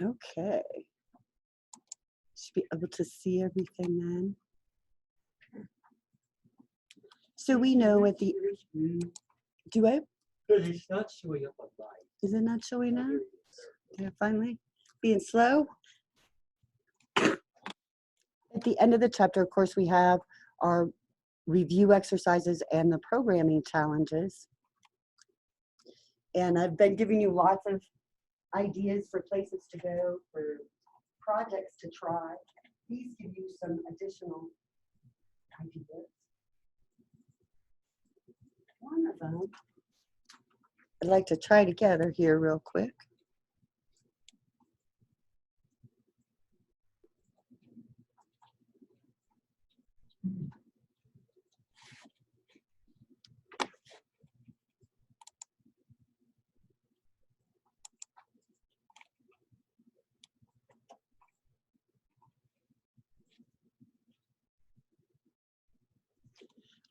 Okay. Should be able to see everything then. So we know at the, do I? It's not showing up on mine. Is it not showing now? Yeah, finally. Being slow. At the end of the chapter, of course, we have our review exercises and the programming challenges. And I've been giving you lots of ideas for places to go, for projects to try. These give you some additional ideas. One of them, I'd like to try together here real quick.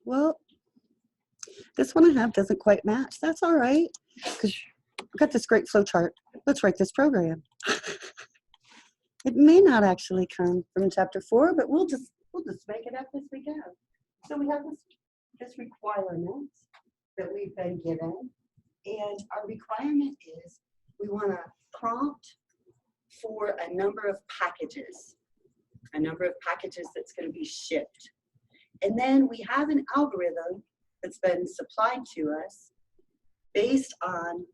Well, this one I have doesn't quite match. That's all right, because I've got this great flow chart. Let's write this program. It may not actually come from chapter 4, but we'll just make it up as we go. So we have this requirement that we've been given, and our requirement is we want to prompt for a number of packages that's going to be shipped. And then we have an algorithm that's been supplied to us based on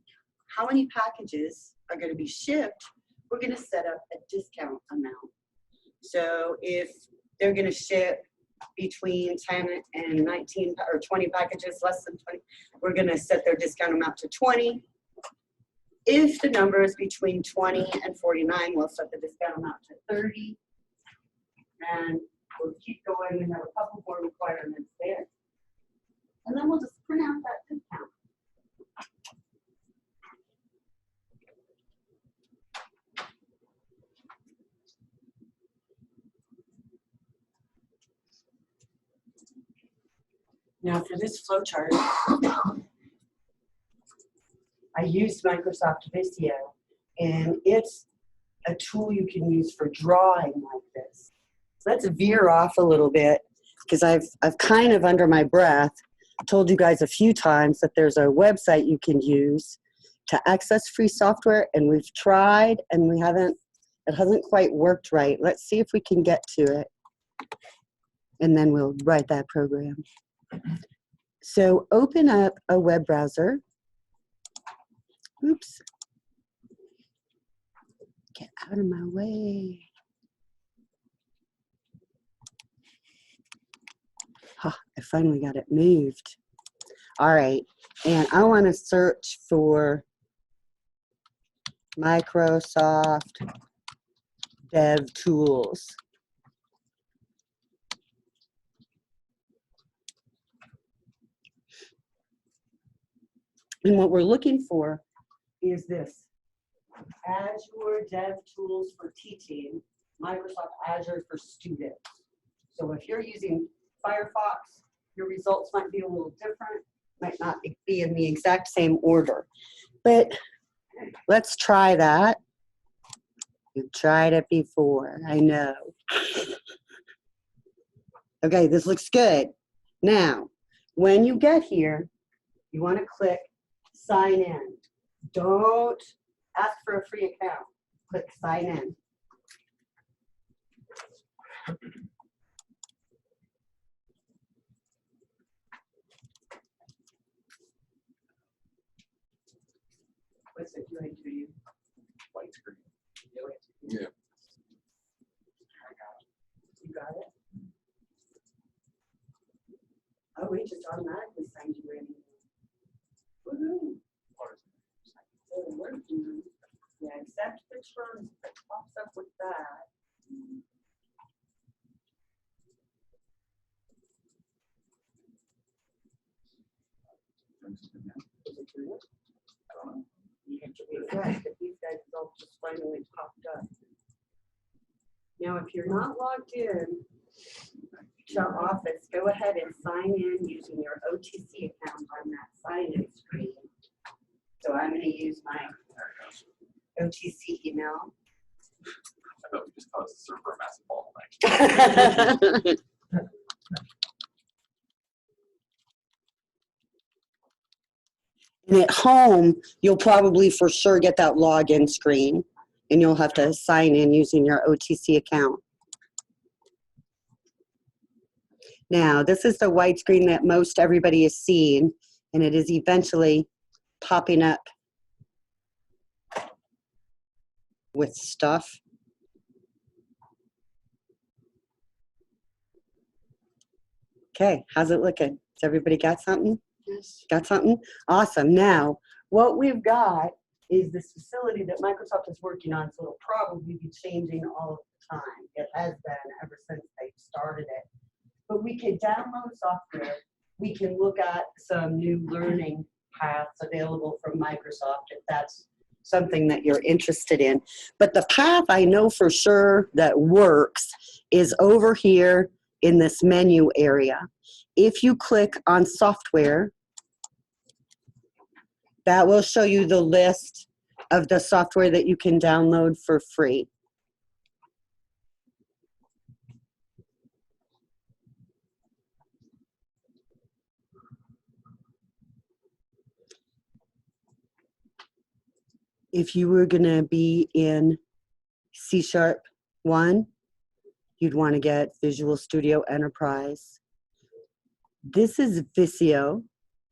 how many packages are going to be shipped. We're going to set up a discount amount. So if they're going to ship between 10 and 19 or 20 packages, less than 20, we're going to set their discount amount to 20. If the number is between 20 and 49, we'll set the discount amount to 30. And we'll keep going. We have a couple more requirements there. And then we'll just print out that discount. Now for this flowchart, I used Microsoft Visio, and it's a tool you can use for drawing like this. So let's veer off a little bit, because I've kind of under my breath told you guys a few times that there's a website you can use to access free software, and we've tried and it hasn't quite worked right. Let's see if we can get to it, and then we'll write that program. So open up a web browser. Oops. Get out of my way. I finally got it moved. All right, and I want to search for Microsoft Dev Tools. And what we're looking for is this: Azure Dev Tools for Teaching, Microsoft Azure for Students. So if you're using Firefox, your results might be a little different, might not be in the exact same order. But let's try that. You've tried it before, I know. Okay, this looks good. Now, when you get here, you want to click Sign In. Don't ask for a free account. Click Sign In. What's it doing to you? White screen. Yeah. You got it? Oh, we just automatically signed you in. Woohoo! So it worked. Yeah, accept the terms that pops up with that. Is it doing it? I don't know. You have to be impressed that these guys all just finally popped up. Now, if you're not logged in to Office, go ahead and sign in using your OTC account on that sign-in screen. So I'm going to use my OTC email. I bet we just caused the server a massive bottleneck. And at home, you'll probably for sure get that login screen, and you'll have to sign in using your OTC account. Now, this is the white screen that most everybody is seeing, and it is eventually popping up with stuff. Okay, how's it looking? Has everybody got something? Yes. Got something? Awesome. Now, what we've got is this facility that Microsoft is working on, so it'll probably be changing all of the time. It has been ever since they started it. But we can download software. We can look at some new learning paths available from Microsoft if that's something that you're interested in. But the path I know for sure that works is over here in this menu area. If you click on software, that will show you the list of the software that you can download for free. If you were going to be in C#1, you'd want to get Visual Studio Enterprise. This is Visio,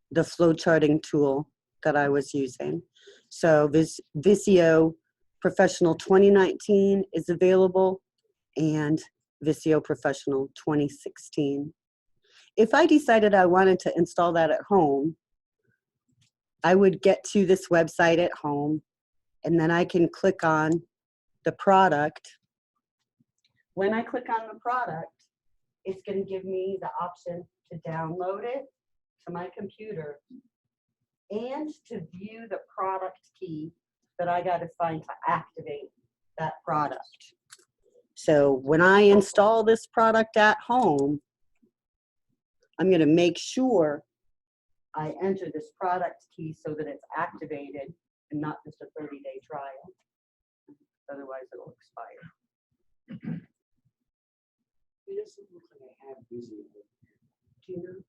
the flowcharting tool that I was using. So Visio Professional 2019 is available, and Visio Professional 2016. If I decided I wanted to install that at home, I would get to this website at home, and then I can click on the product. When I click on the product, it's going to give me the option to download it to my computer and to view the product key that I got to find to activate that product. So when I install this product at home, I'm going to make sure I enter this product key so that it's activated and not just a 30-day trial. Otherwise, it'll expire. It doesn't look like I have Visio. Do you know?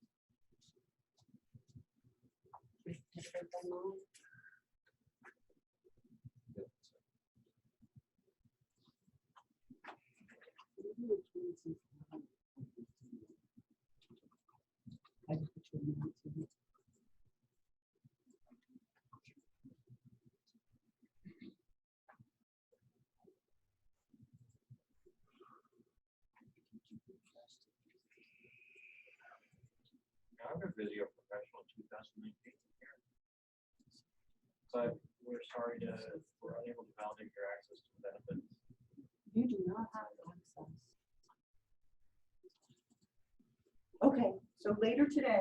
Just write that down. I just put your notes in it. I'm a Visio Professional 2019 here. But we're sorry we're unable to validate your access to benefits. You do not have access. Okay, so later today,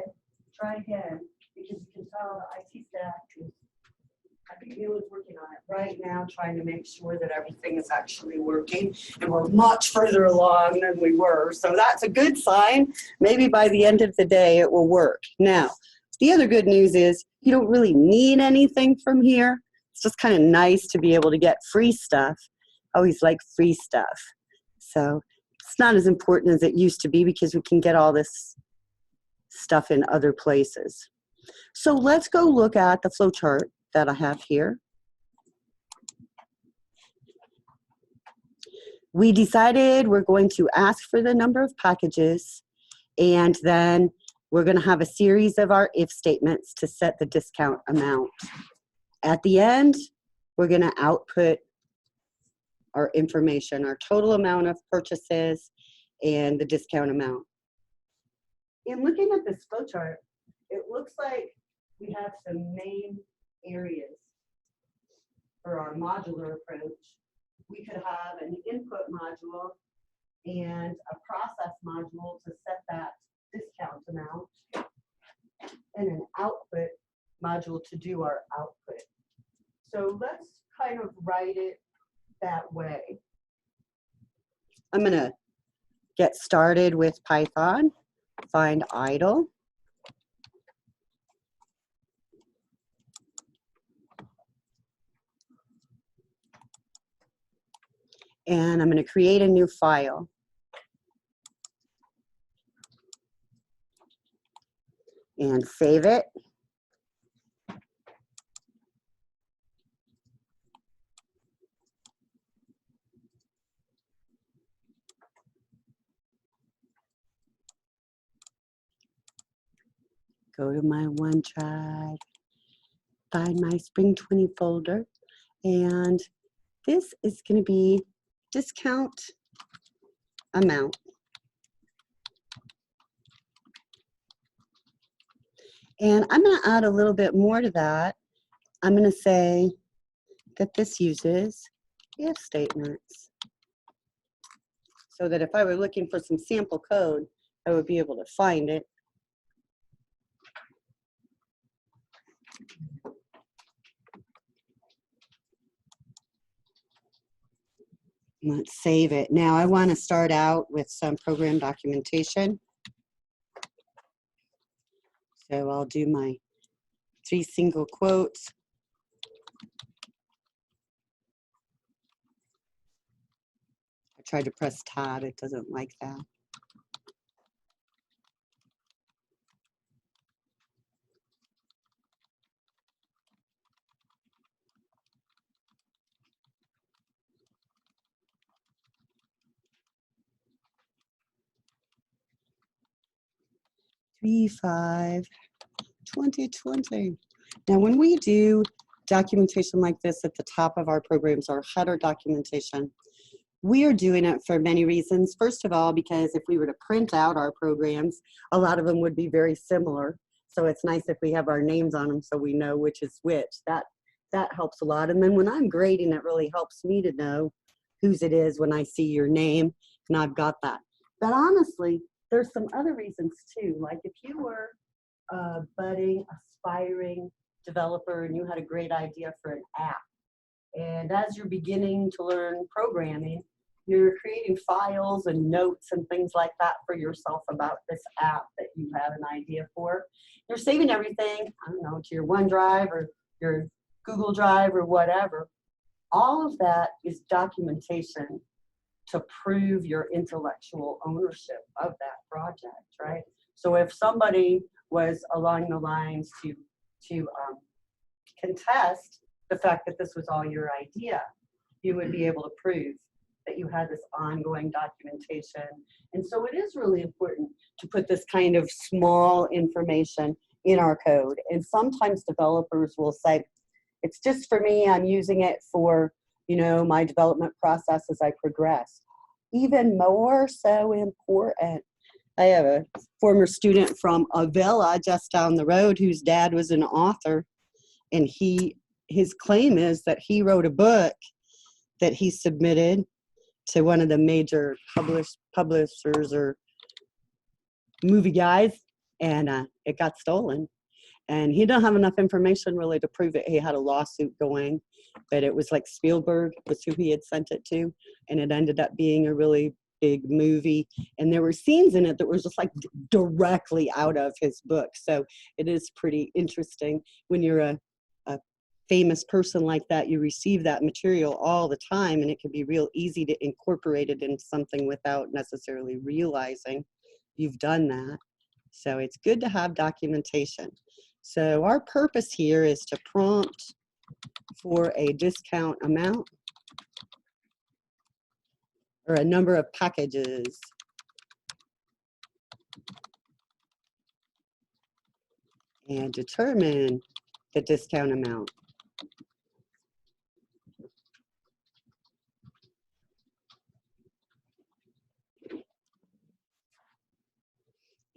try again, because you can tell the IT staff is, I think Neil is working on it right now, trying to make sure that everything is actually working, and we're much further along than we were, so that's a good sign. Maybe by the end of the day, it will work. Now, the other good news is you don't really need anything from here. It's just kind of nice to be able to get free stuff. I always like free stuff. So it's not as important as it used to be because we can get all this stuff in other places. So let's go look at the flowchart that I have here. We decided we're going to ask for the number of packages, and then we're going to have a series of our if statements to set the discount amount. At the end, we're going to output our information, our total amount of purchases, and the discount amount. In looking at this flowchart, it looks like we have some main areas for our modular approach. We could have an input module and a process module to set that discount amount, and an output module to do our output. So let's kind of write it that way. I'm going to get started with Python, find idle. And I'm going to create a new file. And save it. Go to my OneDrive, find my Spring 20 folder, and this is going to be discount amount. And I'm going to add a little bit more to that. I'm going to say that this uses if statements. So that if I were looking for some sample code, I would be able to find it. Let's save it. Now I want to start out with some program documentation. So I'll do my 3 single quotes. I tried to press tab, it doesn't like that. P5 2020. Now when we do documentation like this at the top of our programs, our header documentation, we are doing it for many reasons. First of all, because if we were to print out our programs, a lot of them would be very similar. So it's nice if we have our names on them so we know which is which. That helps a lot. And then when I'm grading, it really helps me to know whose it is when I see your name and I've got that. But honestly, there's some other reasons too. Like if you were a budding, aspiring developer and you had a great idea for an app, and as you're beginning to learn programming, you're creating files and notes and things like that for yourself about this app that you have an idea for. You're saving everything, I don't know, to your OneDrive or your Google Drive or whatever. All of that is documentation to prove your intellectual ownership of that project, right? So if somebody was along the lines to contest the fact that this was all your idea, you would be able to prove that you had this ongoing documentation. And so it is really important to put this kind of small information in our code. And sometimes developers will say, it's just for me, I'm using it for, you know, my development process as I progress. Even more so important, I have a former student from Avila just down the road whose dad was an author, and his claim is that he wrote a book that he submitted to one of the major publishers or movie guys, and it got stolen. And he didn't have enough information really to prove it. He had a lawsuit going, but it was like Spielberg was who he had sent it to, and it ended up being a really big movie. And there were scenes in it that were just like directly out of his book. So it is pretty interesting when you're a famous person like that, you receive that material all the time, and it can be real easy to incorporate it into something without necessarily realizing you've done that. So it's good to have documentation. So our purpose here is to prompt for a discount amount or a number of packages. And determine the discount amount.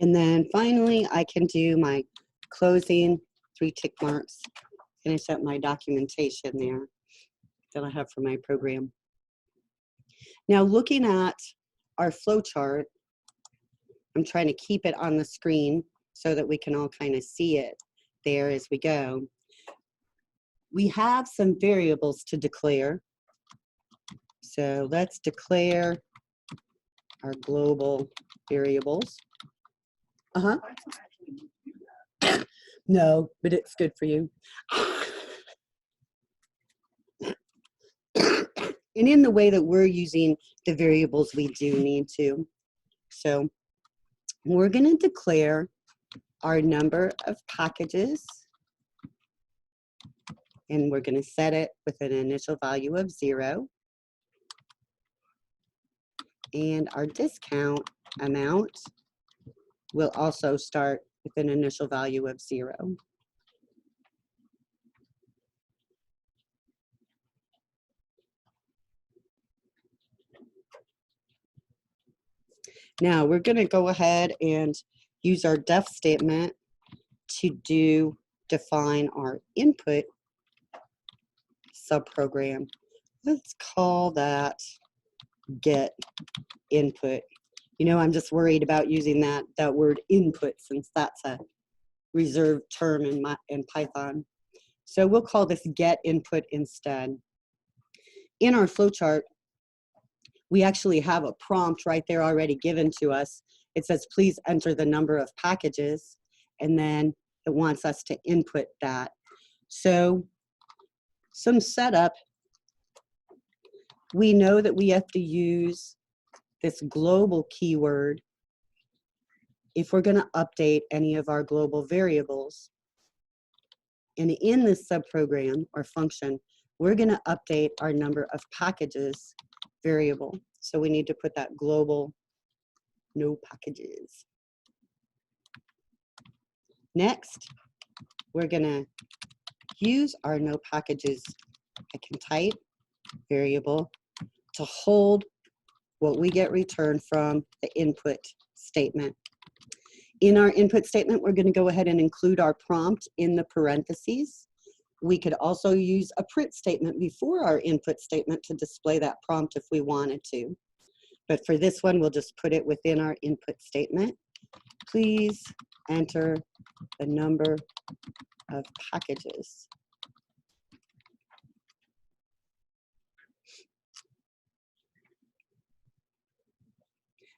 And then finally, I can do my closing 3 tick marks, finish up my documentation there that I have for my program. Now looking at our flow chart, I'm trying to keep it on the screen so that we can all kind of see it there as we go. We have some variables to declare. So let's declare our global variables. No, but it's good for you. And in the way that we're using the variables, we do need to. So we're going to declare our number of packages, and we're going to set it with an initial value of 0. And our discount amount will also start with an initial value of 0. Now we're going to go ahead and use our def statement to define our input subprogram. Let's call that get input. You know, I'm just worried about using that word input, since that's a reserved term in Python. So we'll call this get input instead. In our flowchart, we actually have a prompt right there already given to us. It says, please enter the number of packages, and then it wants us to input that. So some setup, we know that we have to use this global keyword if we're going to update any of our global variables. And in this subprogram or function, we're going to update our number of packages variable. So we need to put that global no packages. Next, we're going to use our no packages I can type variable to hold what we get returned from the input statement. In our input statement, we're going to go ahead and include our prompt in the parentheses. We could also use a print statement before our input statement to display that prompt if we wanted to. But for this one, we'll just put it within our input statement. Please enter the number of packages.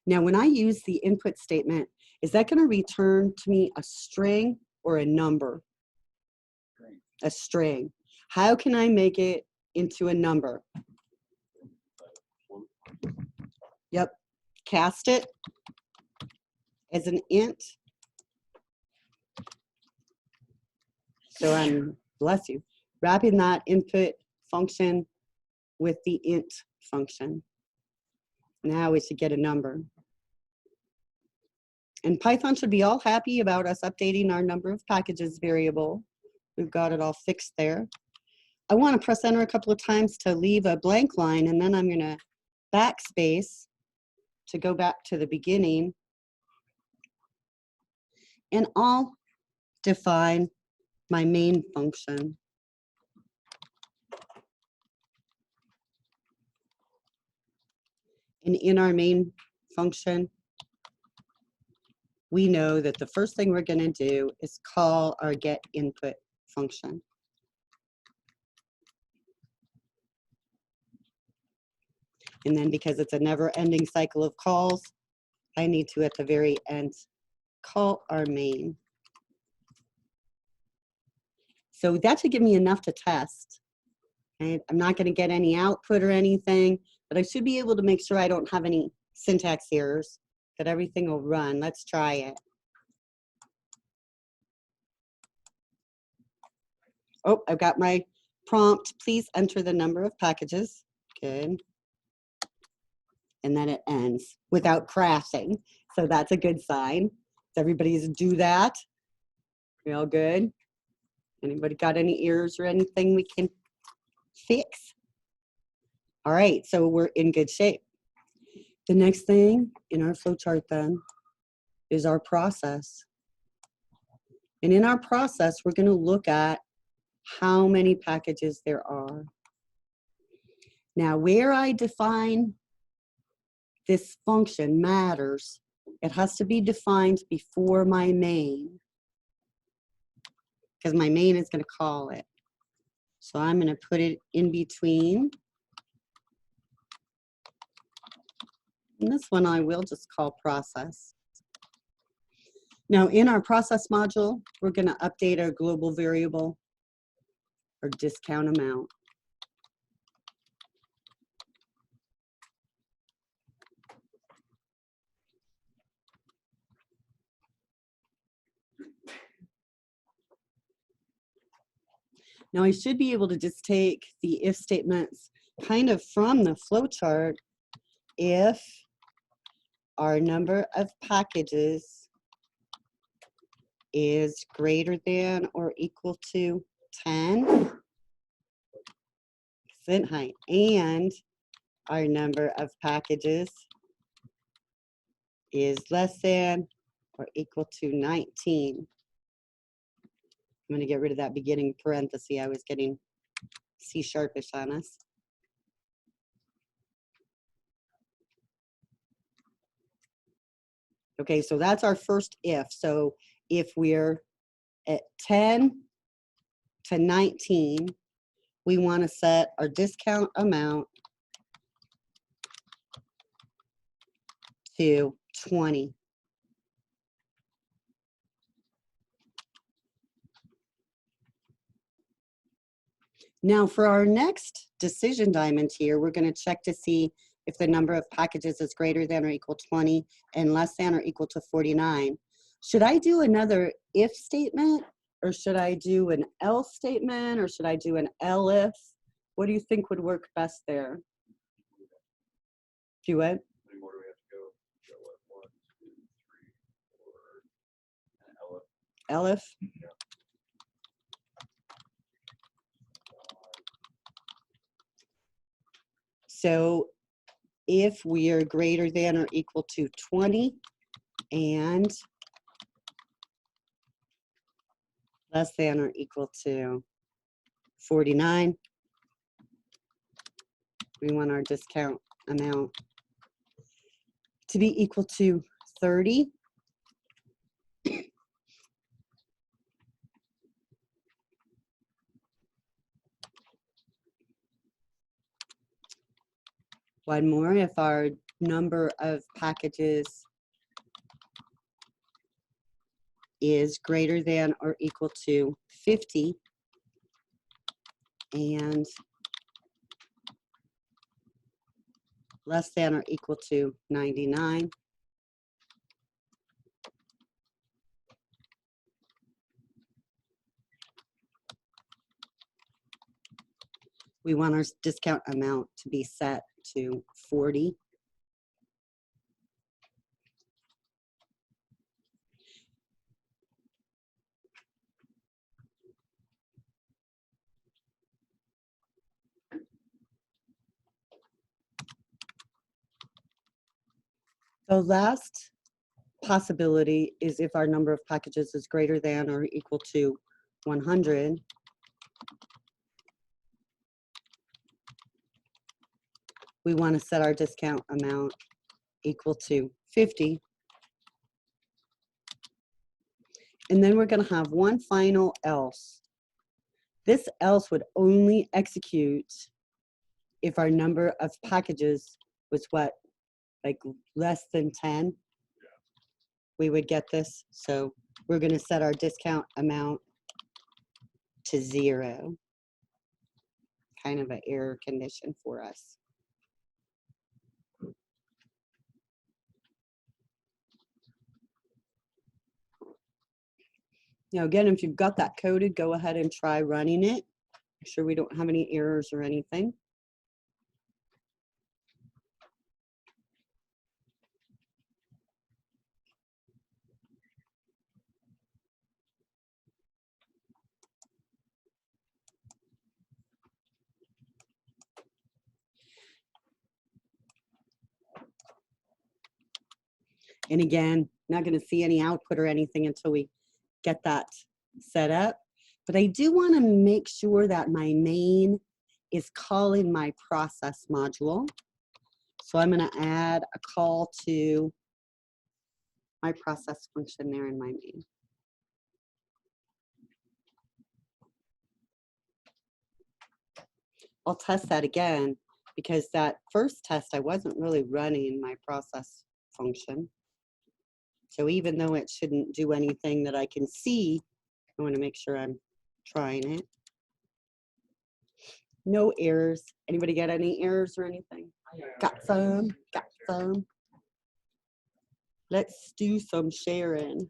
Now, when I use the input statement, is that going to return to me a string or a number? A string. How can I make it into a number? Yep. Cast it as an int. So I'm, bless you, wrapping that input function with the int function. Now we should get a number. And Python should be all happy about us updating our number of packages variable. We've got it all fixed there. I want to press enter a couple of times to leave a blank line, and then I'm going to backspace to go back to the beginning. And I'll define my main function. And in our main function, we know that the first thing we're going to do is call our get input function. And then because it's a never-ending cycle of calls, I need to, at the very end, call our main. So that should give me enough to test. Okay? I'm not going to get any output or anything, but I should be able to make sure I don't have any syntax errors, that everything will run. Let's try it. Oh, I've got my prompt. Please enter the number of packages. Good. And then it ends without crashing. So that's a good sign. Does everybody do that? We all good? Anybody got any errors or anything we can fix? All right, so we're in good shape. The next thing in our flowchart then is our process. And in our process, we're going to look at how many packages there are. Now, where I define this function matters. It has to be defined before my main, because my main is going to call it. So I'm going to put it in between. And this one I will just call process. Now in our process module, we're going to update our global variable or discount amount. Now I should be able to just take the if statements kind of from the flow chart. If our number of packages is greater than or equal to 10, percent height, and our number of packages is less than or equal to 19. I'm going to get rid of that beginning parenthesis. I was getting C-sharpish on us. Okay, so that's our first if. So if we're at 10 to 19, we want to set our discount amount to 20. Now for our next decision diamond here, we're going to check to see if the number of packages is greater than or equal to 20 and less than or equal to 49. Should I do another if statement, or should I do an else statement, or should I do an elif? What do you think would work best there? Do what? How many more do we have to go? Go what? 1, 2, 3, 4, and elif. Elif? Yeah. So if we are greater than or equal to 20 and less than or equal to 49, we want our discount amount to be equal to 30. One more, if our number of packages is greater than or equal to 50 and less than or equal to 99, we want our discount amount to be set to 40. The last possibility is if our number of packages is greater than or equal to 100. We want to set our discount amount equal to 50. And then we're going to have one final else. This else would only execute if our number of packages was what? Like less than 10? We would get this. So we're going to set our discount amount to 0. Kind of an error condition for us. Now again, if you've got that coded, go ahead and try running it. Make sure we don't have any errors or anything. And again, not going to see any output or anything until we get that set up. But I do want to make sure that my main is calling my process module. So I'm going to add a call to my process function there in my main. I'll test that again because that first test I wasn't really running my process function. So even though it shouldn't do anything that I can see, I want to make sure I'm trying it. No errors. Anybody get any errors or anything? Got some. Got some. Let's do some sharing.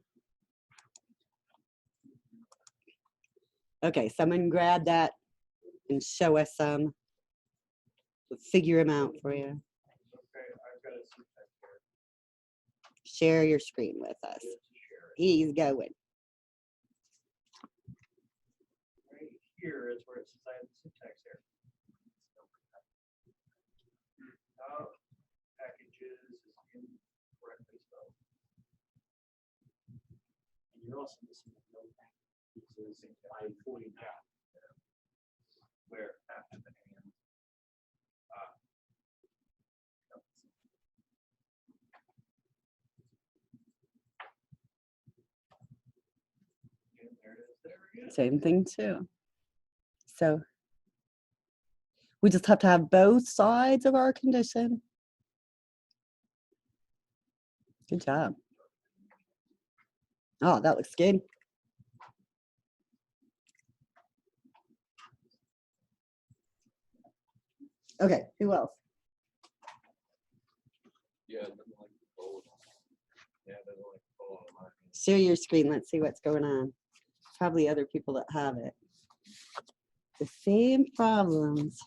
Okay, someone grab that and show us some. We'll figure them out for you. Okay, I've got a syntax here. Share your screen with us. Share it. He's going. Right here is where it says I have the syntax error. Packages is incorrectly spelled. And you're also missing the no packages by 40 now. Where after the and. There it is. There it is. Same thing too. So we just have to have both sides of our condition. Good job. Oh, that looks good. Okay, who else? Yeah, it doesn't like the gold. Yeah, it doesn't like the gold on mine. Share your screen. Let's see what's going on. Probably other people that have it. The same problems.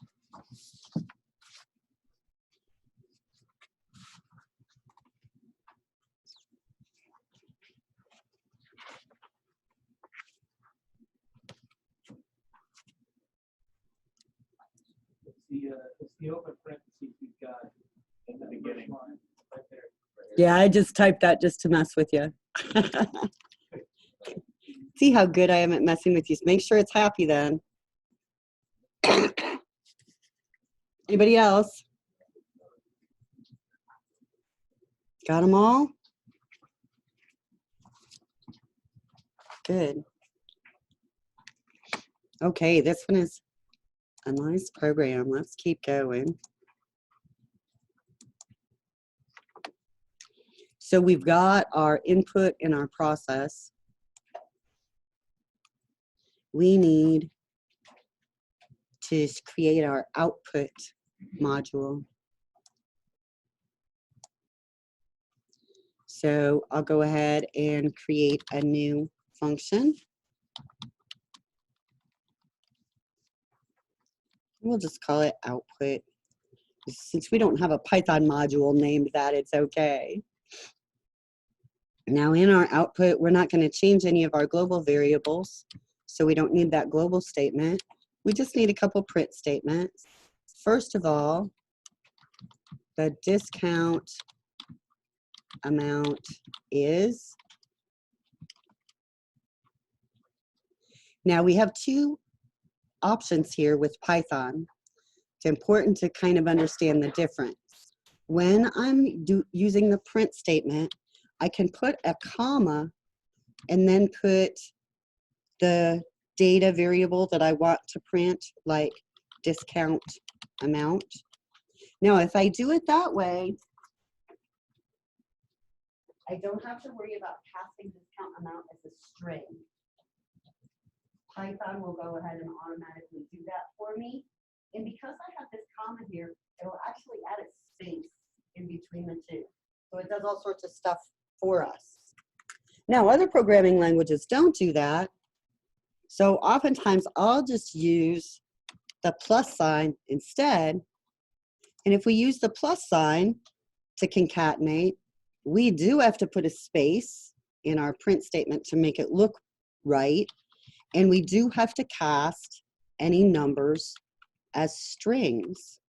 It's the open parentheses we've got in the beginning. Right there. Yeah, I just typed that just to mess with you. See how good I am at messing with you. Make sure it's happy then. Anybody else? Got them all? Good. Okay, this one is a nice program. Let's keep going. So we've got our input in our process. We need to create our output module. So I'll go ahead and create a new function. We'll just call it output. Since we don't have a Python module named that, it's okay. Now in our output, we're not going to change any of our global variables. So we don't need that global statement. We just need a couple print statements. First of all, the discount amount is. Now we have two options here with Python. It's important to kind of understand the difference. When I'm using the print statement, I can put a comma and then put the data variable that I want to print, like discount amount. Now, if I do it that way, I don't have to worry about passing discount amount as a string. Python will go ahead and automatically do that for me. And because I have this comma here, it'll actually add a space in between the two. So it does all sorts of stuff for us. Now, other programming languages don't do that. So oftentimes I'll just use the plus sign instead. And if we use the plus sign to concatenate, we do have to put a space in our print statement to make it look right. And we do have to cast any numbers as strings.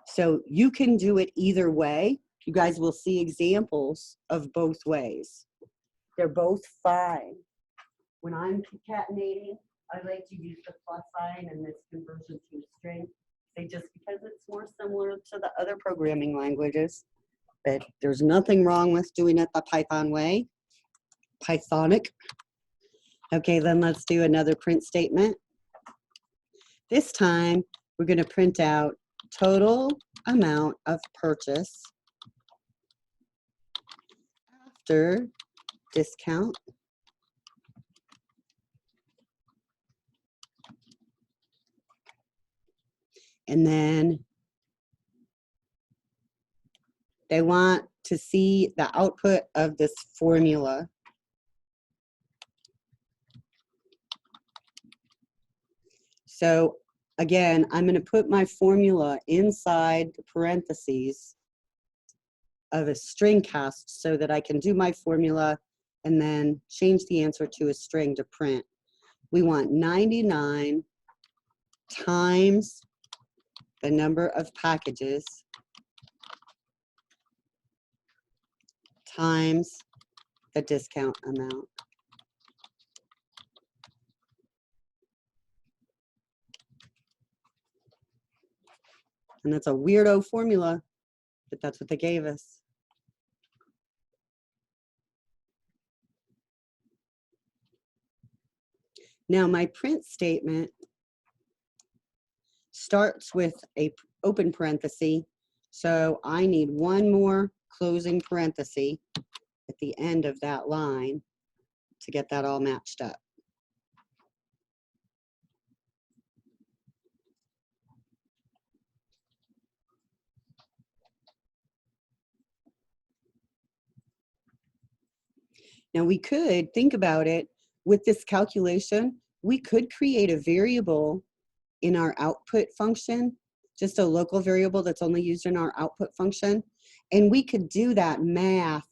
So you can do it either way. You guys will see examples of both ways. They're both fine. When I'm concatenating, I like to use the plus sign and this conversion to a string. Just because it's more similar to the other programming languages. But there's nothing wrong with doing it the Python way. Pythonic. Okay, then let's do another print statement. This time, we're going to print out total amount of purchase after discount. And then they want to see the output of this formula. So again, I'm going to put my formula inside the parentheses of a string cast so that I can do my formula and then change the answer to a string to print. We want 99 times the number of packages times the discount amount. And that's a weirdo formula, but that's what they gave us. Now my print statement starts with a open parenthesis, so I need one more closing parenthesis at the end of that line to get that all matched up. Now we could think about it with this calculation, we could create a variable in our output function, just a local variable that's only used in our output function. And we could do that math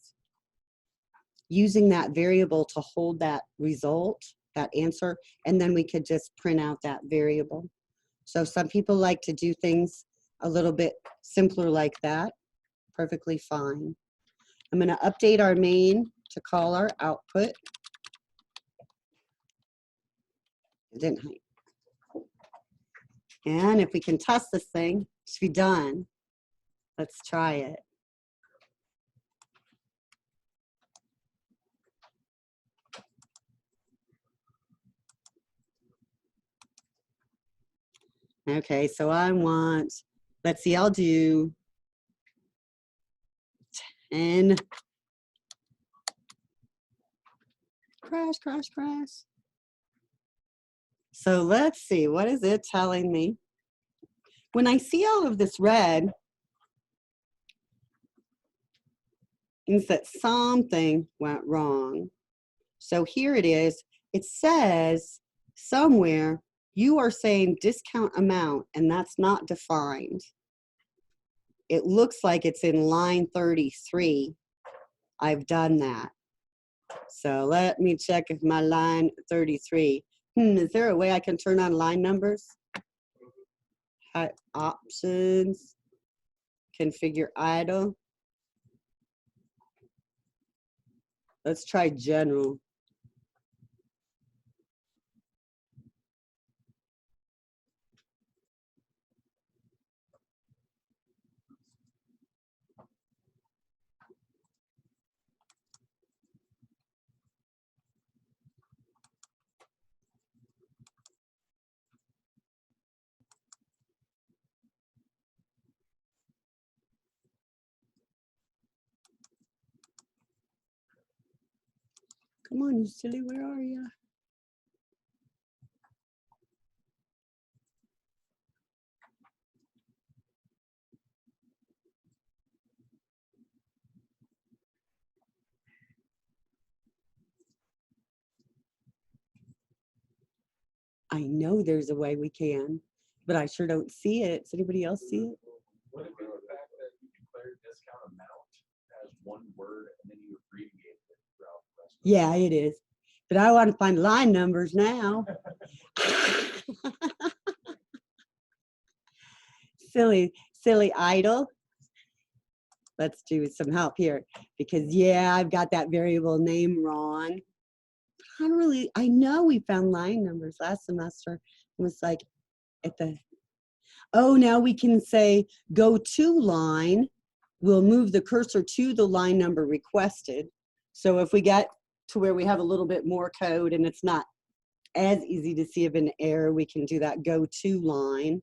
using that variable to hold that result, that answer, and then we could just print out that variable. So some people like to do things a little bit simpler like that. Perfectly fine. I'm going to update our main to call our output. Didn't I? And if we can test this thing, it should be done. Let's try it. Okay, so I want, let's see, I'll do 10. Crash, crash, crash. So let's see, what is it telling me? When I see all of this red, means that something went wrong. So here it is. It says somewhere you are saying discount amount, and that's not defined. It looks like it's in line 33. I've done that. So let me check if my line 33. Is there a way I can turn on line numbers? Options, configure idle. Let's try general. Come on, you silly, where are you? I know there's a way we can, but I sure don't see it. Does anybody else see it? What if the fact that you declared discount amount as one word and then you abbreviated it throughout the rest of Yeah, it is. But I want to find line numbers now. silly idle. Let's do some help here because yeah, I've got that variable name wrong. I know we found line numbers last semester. It was like at the, oh, now we can say go to line. We'll move the cursor to the line number requested. So if we get to where we have a little bit more code and it's not as easy to see of an error, we can do that go to line.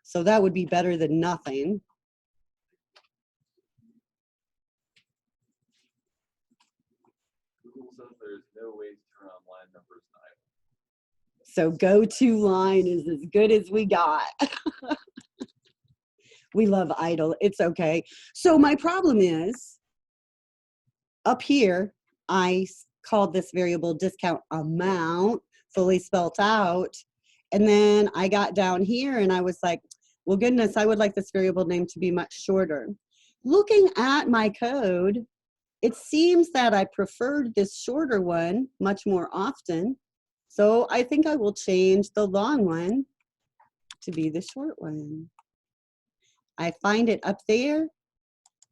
So that would be better than nothing. Google says there's no way to turn on line numbers in idle. So go to line is as good as we got. We love idle. It's okay. So my problem is up here, I called this variable discount amount fully spelled out. And then I got down here and I was like, well, goodness, I would like this variable name to be much shorter. Looking at my code, it seems that I preferred this shorter one much more often. So I think I will change the long one to be the short one. I find it up there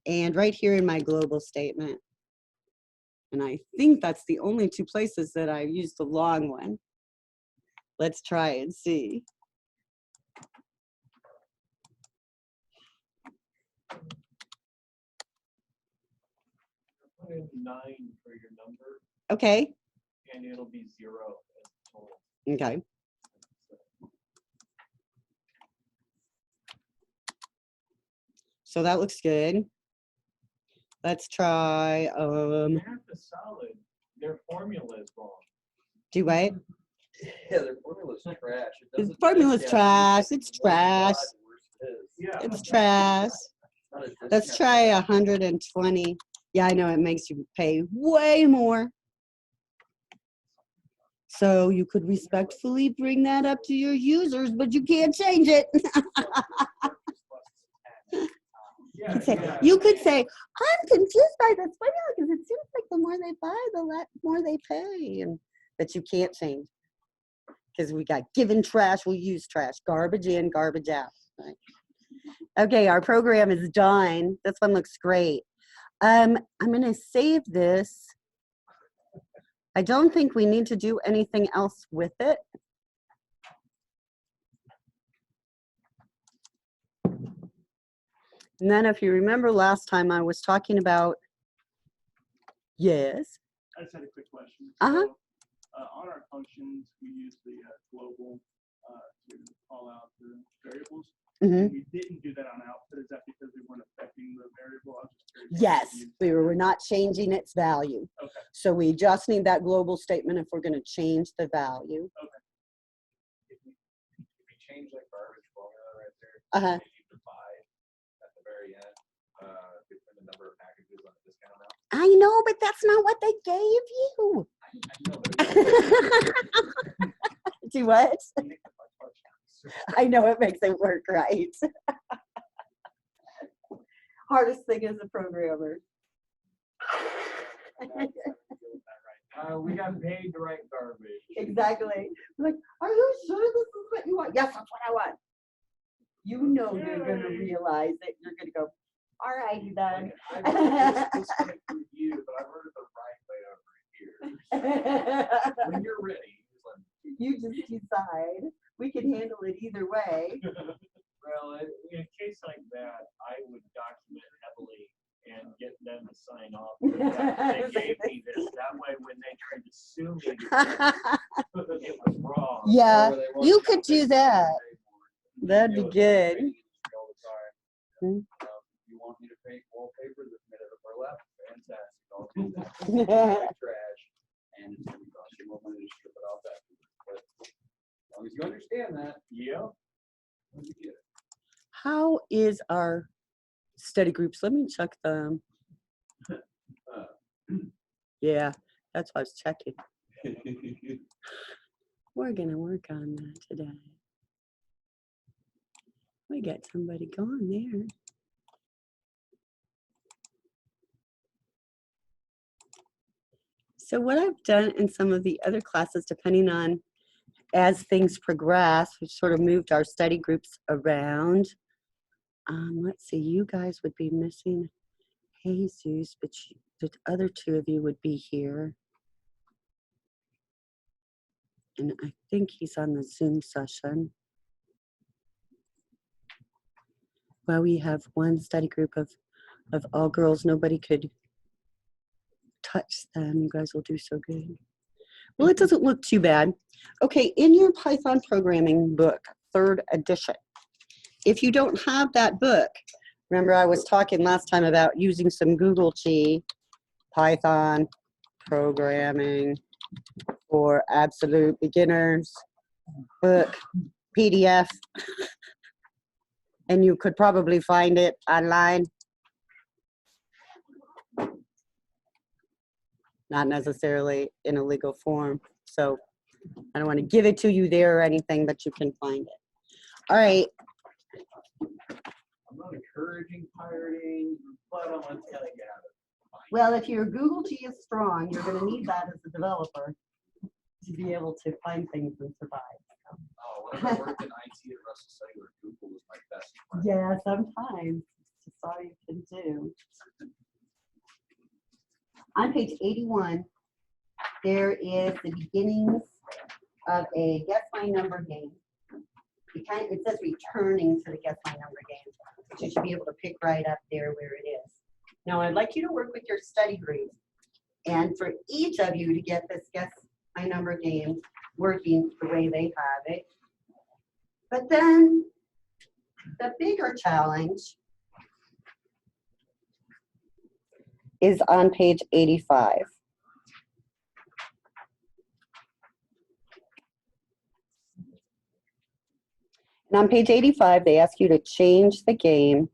and right here in my global statement. And I think that's the only two places that I use the long one. Let's try and see. Put in 9 for your number, Okay. and it'll be 0 as the total. Okay. So that looks good. Let's try, Math is solid. Their formula is wrong. do what? Yeah, their formula's trash. It The doesn't formula's discount trash. you. It's The more you trash. buy, the worse it is. Yeah. It's trash. Not a Let's discount. try 120. Yeah, I know it makes you pay way more. So you could respectfully bring that up to your users, but you can't change it. You could say, I'm confused by this formula because it seems like the more they buy, the more they pay. But you can't change. Because we got given trash, we'll use trash. Garbage in, garbage out. Right? Okay, our program is done. This one looks great. I'm going to save this. I don't think we need to do anything else with it. And then if you remember last time I was talking about, yes. I just had a quick question. Uh-huh. So, on our functions, we use the global to call out the variables. Mhm. We didn't do that on output. Is that because we weren't affecting the variable? I was just curious if Yes, we used we that. were not changing its value. Okay. So we just need that global statement if we're going to change the value. If we change that garbage formula right there, Uh-huh. and you divide at the very end between the number of packages on the discount amount. I know, but that's not what they gave you. I know, but Do what? it's make the much more chance. I know it makes it work right. Hardest thing as a programmer. We got paid to write garbage. Exactly. Like, are you sure this is what you want? Yes, that's what I want. You know you're going to realize that you're going to go, all righty then. I've heard this coming from you, but I've heard it the right way over here. When you're ready, just let me. You just decide. We can handle it either way. Well, in a case like that, I would document heavily and get them to sign off. That they gave me this. That way, when they tried to sue me, it was wrong. Yeah, Or they want you to could pay do more, that. pay more. That'd You be know, good. it's like all the time. Hmm. You want me to paint wallpaper that's made out of burlap? Fantastic. I'll do that. It's trash, and it's going to cost you more money to strip it off afterwards. But as long as you understand that, Yeah. you get it. How is our study groups? Let me check them. Yeah, that's what I was checking. We're going to work on that today. We got somebody going there. So what I've done in some of the other classes, depending on as things progress, we've sort of moved our study groups around. Let's see, you guys would be missing Jesus, but the other two of you would be here. And I think he's on the Zoom session. Well, we have one study group of all girls. Nobody could touch them. You guys will do so good. Well, it doesn't look too bad. Okay, in your Python programming book, 3rd edition, if you don't have that book, remember I was talking last time about using some Google Chi, Python programming for absolute beginners, book, PDF, and you could probably find it online. Not necessarily in a legal form. So I don't want to give it to you there or anything, but you can find it. All right. I'm not encouraging pirating, but I'm gonna tell you how to. Well, if your Google G is strong, you're going to need that as a developer to be able to find things and survive. Oh, when I worked in IT at Russell Cellular, Google was my best friend. Yeah, sometimes it's just all you can do. On page 81, there is the beginnings of a Guess My Number game. It says returning to the Guess My Number game, but you should be able to pick right up there where it is. Now, I'd like you to work with your study group, and for each of you to get this Guess My Number game working the way they have it. But then the bigger challenge is on page 85. And on page 85, they ask you to change the game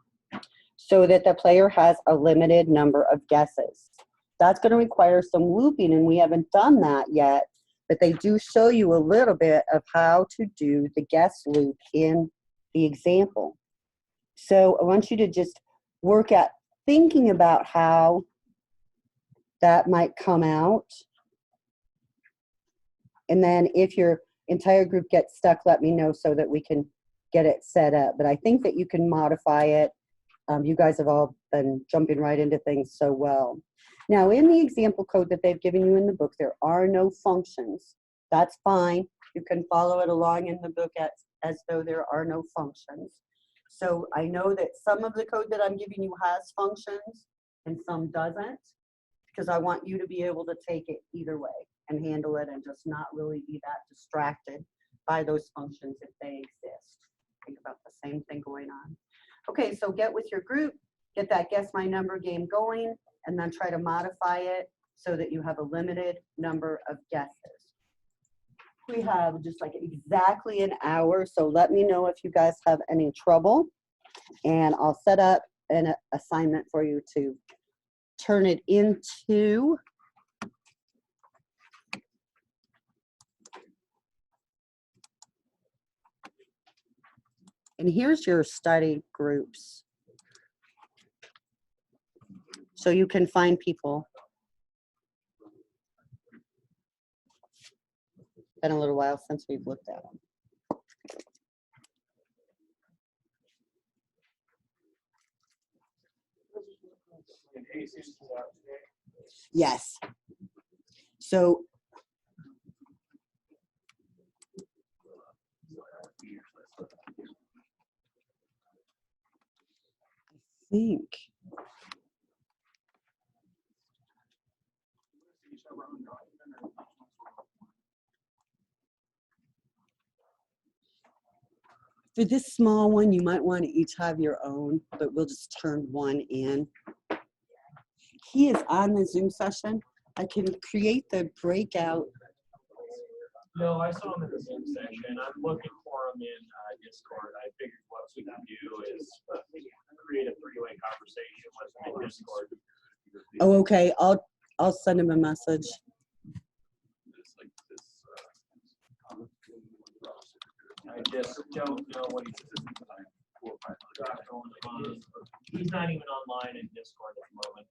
so that the player has a limited number of guesses. That's going to require some looping, and we haven't done that yet, but they do show you a little bit of how to do the guess loop in the example. So I want you to just work at thinking about how that might come out. And then if your entire group gets stuck, let me know so that we can get it set up. But I think that you can modify it. You guys have all been jumping right into things so well. Now, in the example code that they've given you in the book, there are no functions. That's fine. You can follow it along in the book as though there are no functions. So I know that some of the code that I'm giving you has functions and some doesn't, because I want you to be able to take it either way and handle it and just not really be that distracted by those functions if they exist. Think about the same thing going on. Okay, so get with your group, get that Guess My Number game going, and then try to modify it so that you have a limited number of guesses. We have just like exactly an hour, so let me know if you guys have any trouble, and I'll set up an assignment for you to turn it into. And here's your study groups. So you can find people. Been a little while since we've looked at them. Yes. So I think for this small one, you might want to each have your own, but we'll just turn one in. He is on the Zoom session. I can create the breakout. No, I saw him in the Zoom session. I'm looking for him in Discord. I figured what we can do is create a three-way conversation with him in Discord. Oh, okay. I'll send him a message. I just don't know what he's doing. He's not even online in Discord at the moment.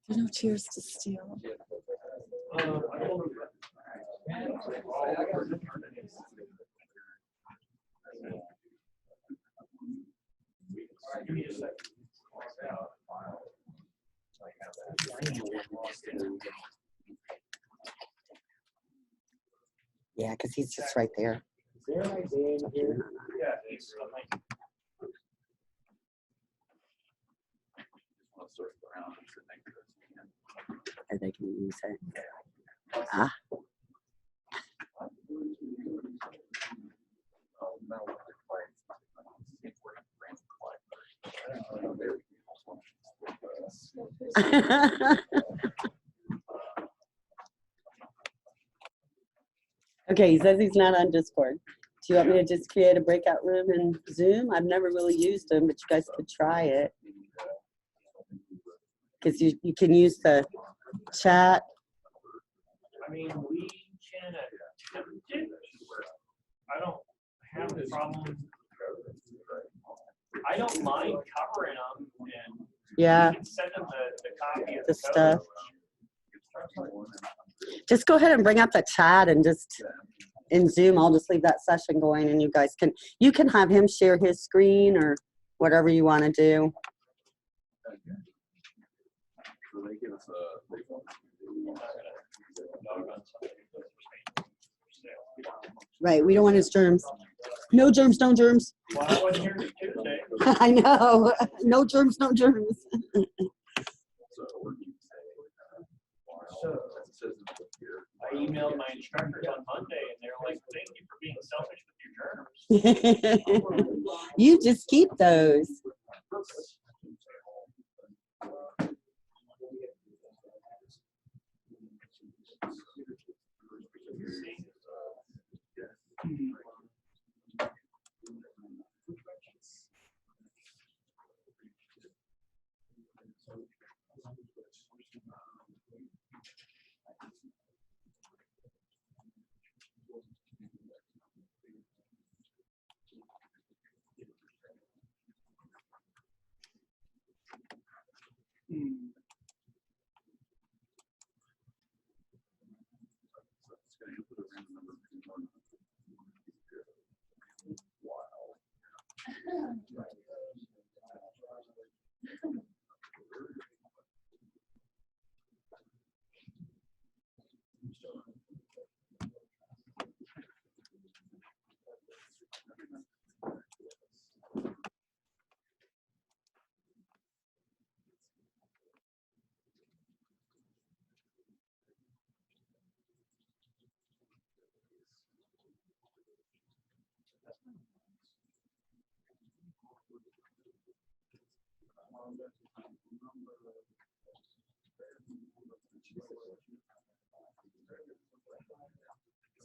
There's no cheers to steal. Yeah, because he's just right there. circle around and sit next to us. Or they can use it. Ah. Okay, he says he's not on Discord. Do you want me to just create a breakout room in Zoom? I've never really used them, but you guys could try it. Because you can use the chat. I mean, we can attempt it. I don't have a problem. I don't mind covering them and Yeah, you can send them the copy of the the stuff. code. Just go ahead and bring up the chat and just in Zoom, I'll just leave that session going and you guys you can have him share his screen or whatever you want to do. So they give us a, Right, we don't want his germs. No germs, no germs. Well, I wasn't here Tuesday. I know. No germs, no germs. So I emailed my instructors on Monday and they're like, thank you for being selfish with your germs. You just keep those.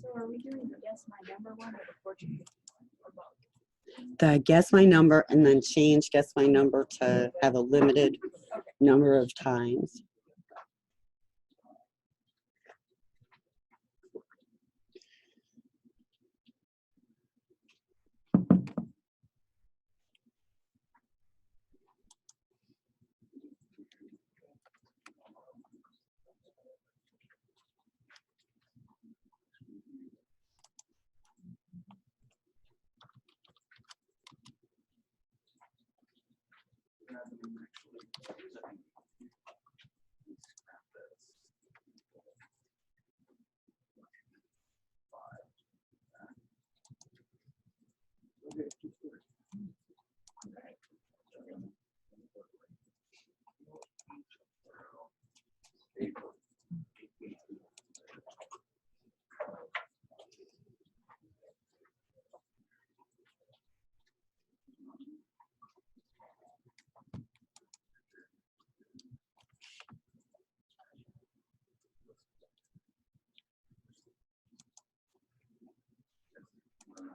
So are we doing the guess my number one or the Portuguese or both? The guess my number and then change guess my number to have a limited number of times.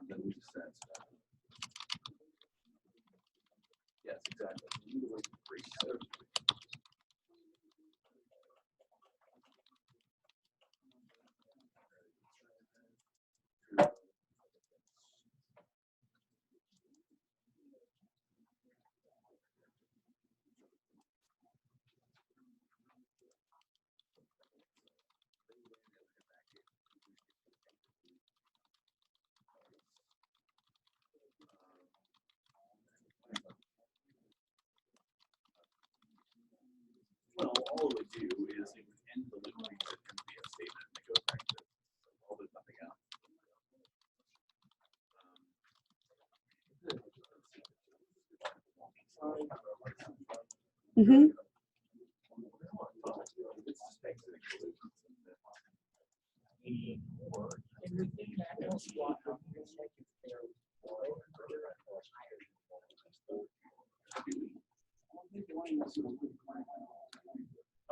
Then we just said, yes, exactly. Well, all it would do is it would end the loop. There's going to be a statement that goes back to all there's nothing else. Mm-hmm.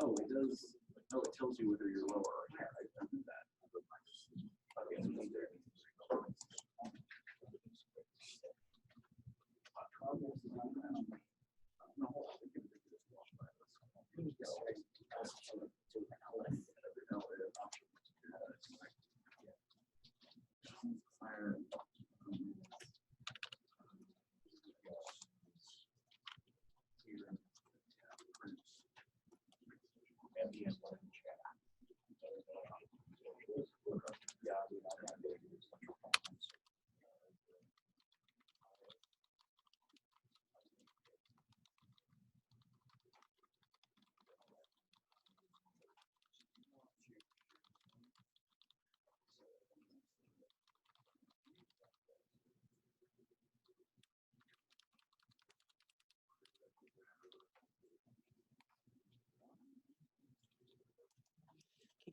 Oh, it does. Oh, it tells you whether you're lower or higher. I've done that.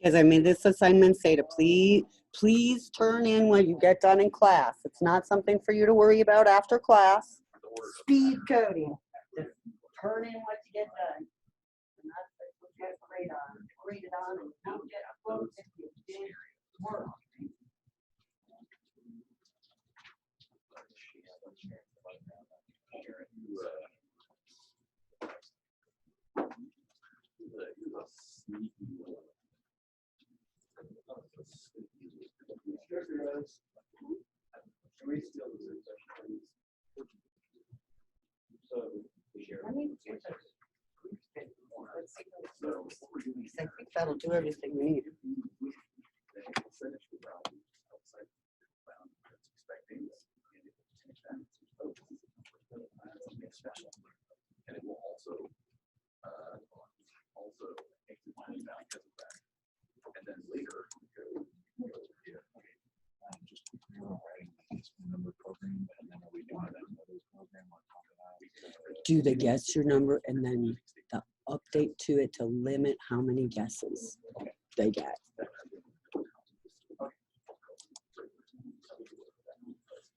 Because I made this assignment say to please turn in what you get done in class. It's not something for you to worry about after class. Speed coding. Just turn in what you get done. And that's what you get graded on and you don't get uploaded if you did work. I think that'll do everything we need. And it will also exit down because of that. And then later, Do they guess your number and then the update to it to limit how many guesses they get?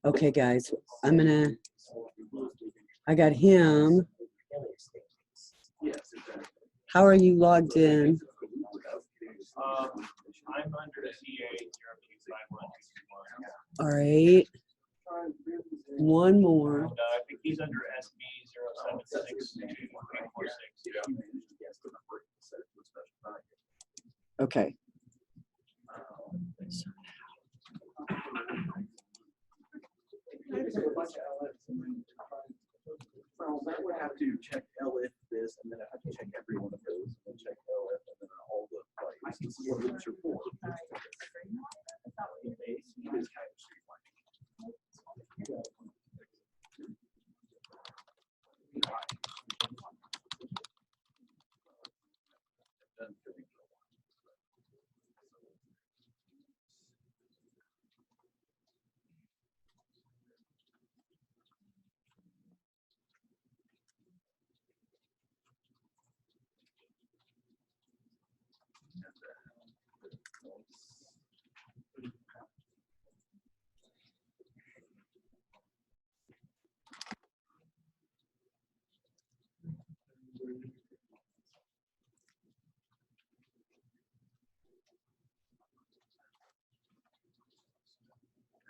Okay, guys, I got him. How are you logged in? I'm under CA120. All right. One more. And, I think he's under SP076246. Okay. Well, that would have to check LF this, and then I have to check every one of those, and check LF, and then all the flights. This is what loops are for. It is kind of streamlined.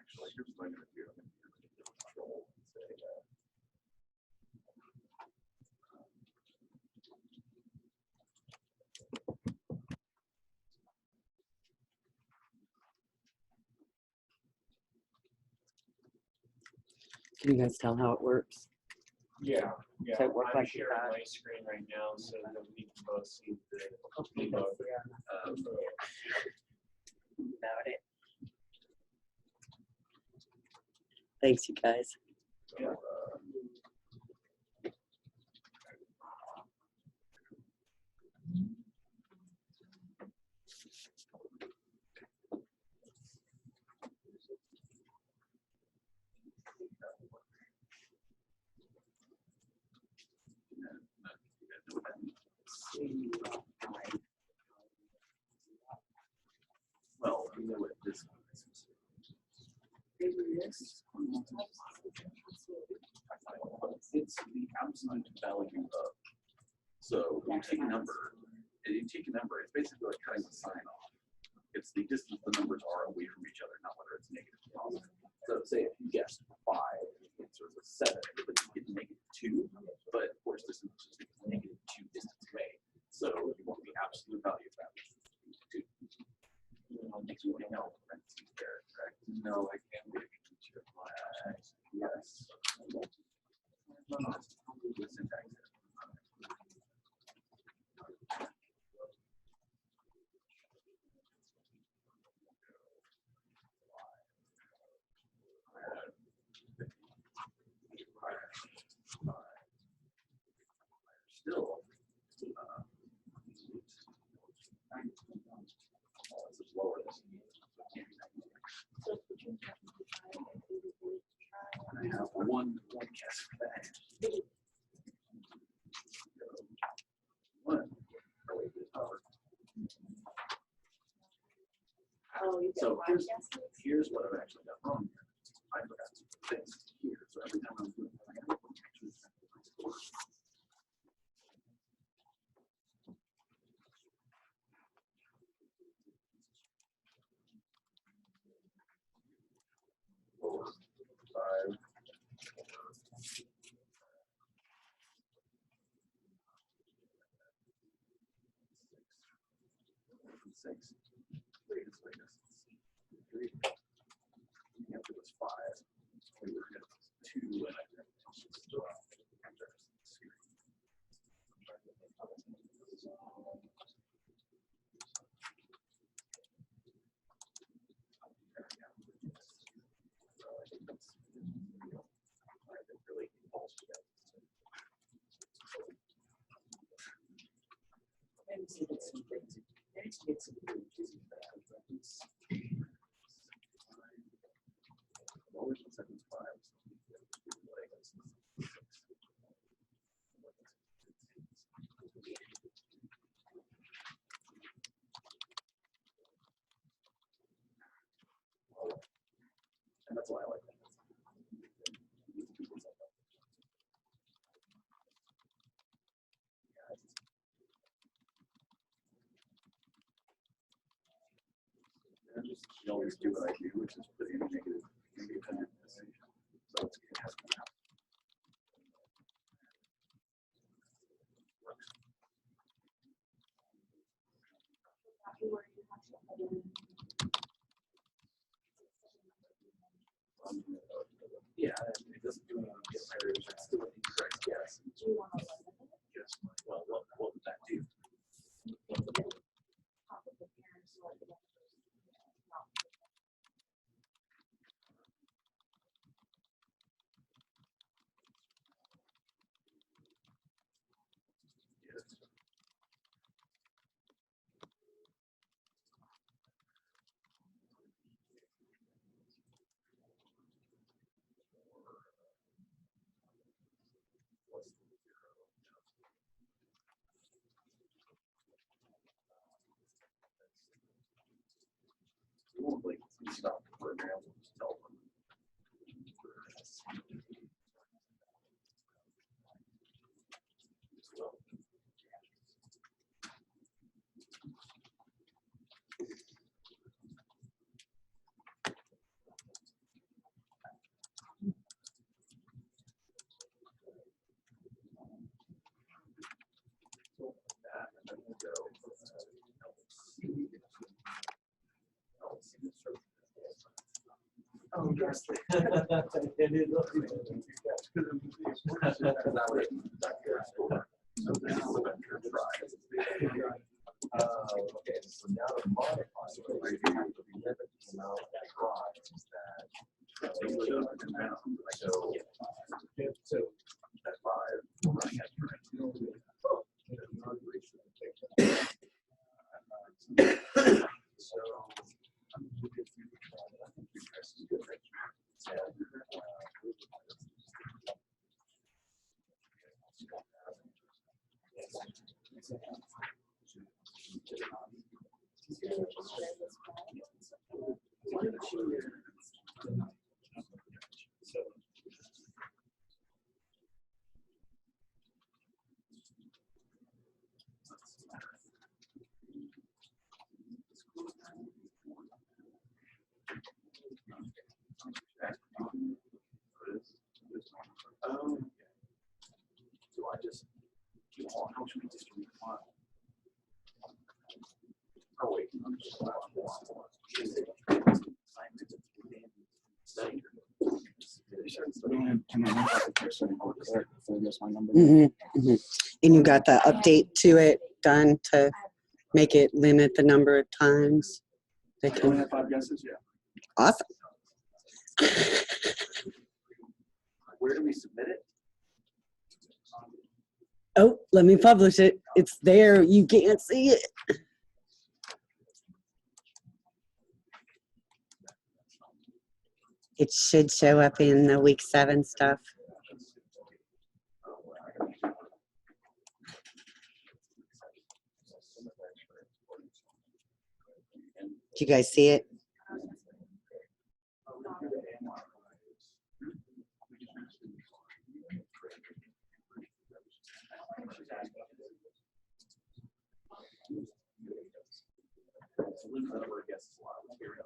Actually, here's what I'm going to do. I'm going to control and say, Can you guys tell how it works? Yeah, yeah. Does it work I'm like sharing that? my screen right now so that we can both see the debug. About it. Thanks, you guys. Yeah. It's the absolute value of. So when you take a number, it's basically like cutting the sign off. It's the distance the numbers are away from each other, not whether it's negative or positive. So say if you guessed 5, the answer is a 7, but you get -2. But of course, this is just -2 distance away. So you want the absolute value of that, which is 2. Makes you want to know parentheses there, correct? No, I can't wait to teach you. Yes. The syntax here. Still, this is lower than I have one guess for that. One. Oh, wait, there's power. Oh, you So got here's what I've actually done wrong here. I forgot to put this here. So every time I'm doing it, I gotta put actually my score. Four, 5, 6. 3 is minus 3. The answer was 5. We were going to 2, and I didn't still really and that's why I like that. I just always do what I do, which is put in negative decision. So it has to happen. Yeah, it doesn't do anything to get married. It's still an incorrect guess. Do you want to limit it? Yes. Well, what would that do? Top of the parents or the others? Yes. We won't like stop the program. We'll just tell them. Oh, yes. Okay, so now to modify it, I do have to limit the amount of drives that. So at 5, running at And you got the update to it done to make it limit the number of times they I only can. have 5 guesses, yeah. Awesome. Where do we submit it? Oh, let me publish it. It's there. You can't see it. It should show up in the week 7 stuff. Do you guys see it? Limit the number of guests allowed. Here we go.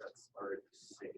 That's already saved.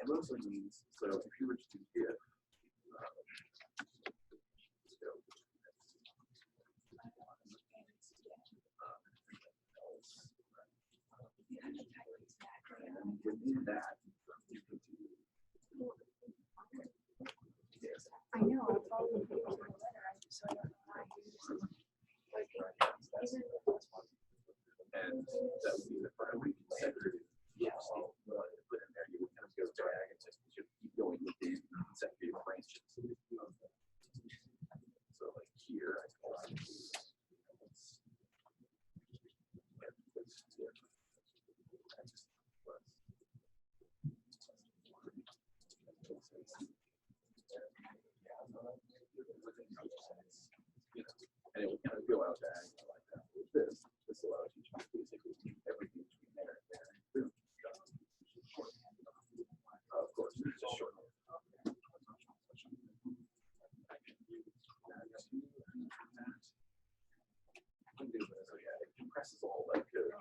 It mostly means, so if you were to give, and within that, you can do. Yes. I know, I followed the paper letter, so I don't know why. And that would be the part we considered. Yeah. Put in there, you would kind of go drag and just keep going within consecutive branches. So like here, I call it. And it would kind of go out diagonal like that. With this allows you to basically keep everything between there and there. Boom. Of course, it's just short. So yeah, it compresses all that code.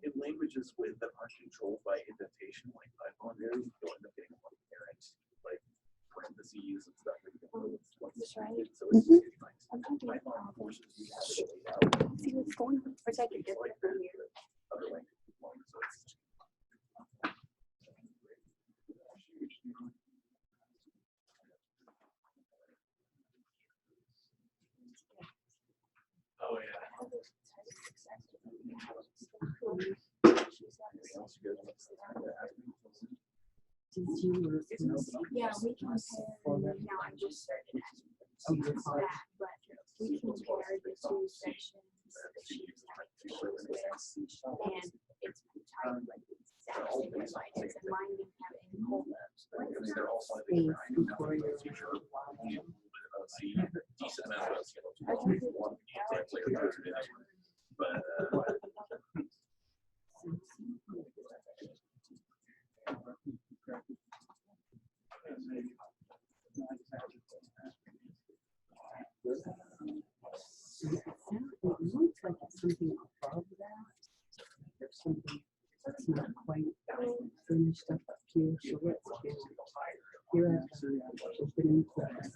In languages with that are controlled by indentation, like Python, you'll end up getting a lot of parents, like parentheses and stuff. So it's nice. Python forces you to have it laid out. See what's going on, or is that different from here? Other languages, so it's Oh, yeah. anything else you guys want to say? Yeah, we compare, now I just started that, but we compare the two sections that she's with, and it's typed like exactly the same lines, and mine didn't have any holdups. They're all slightly different. I know for sure. Decent amount of but It looks like it's something above that. There's something that's not quite finished up here. So let's get here at the opening class.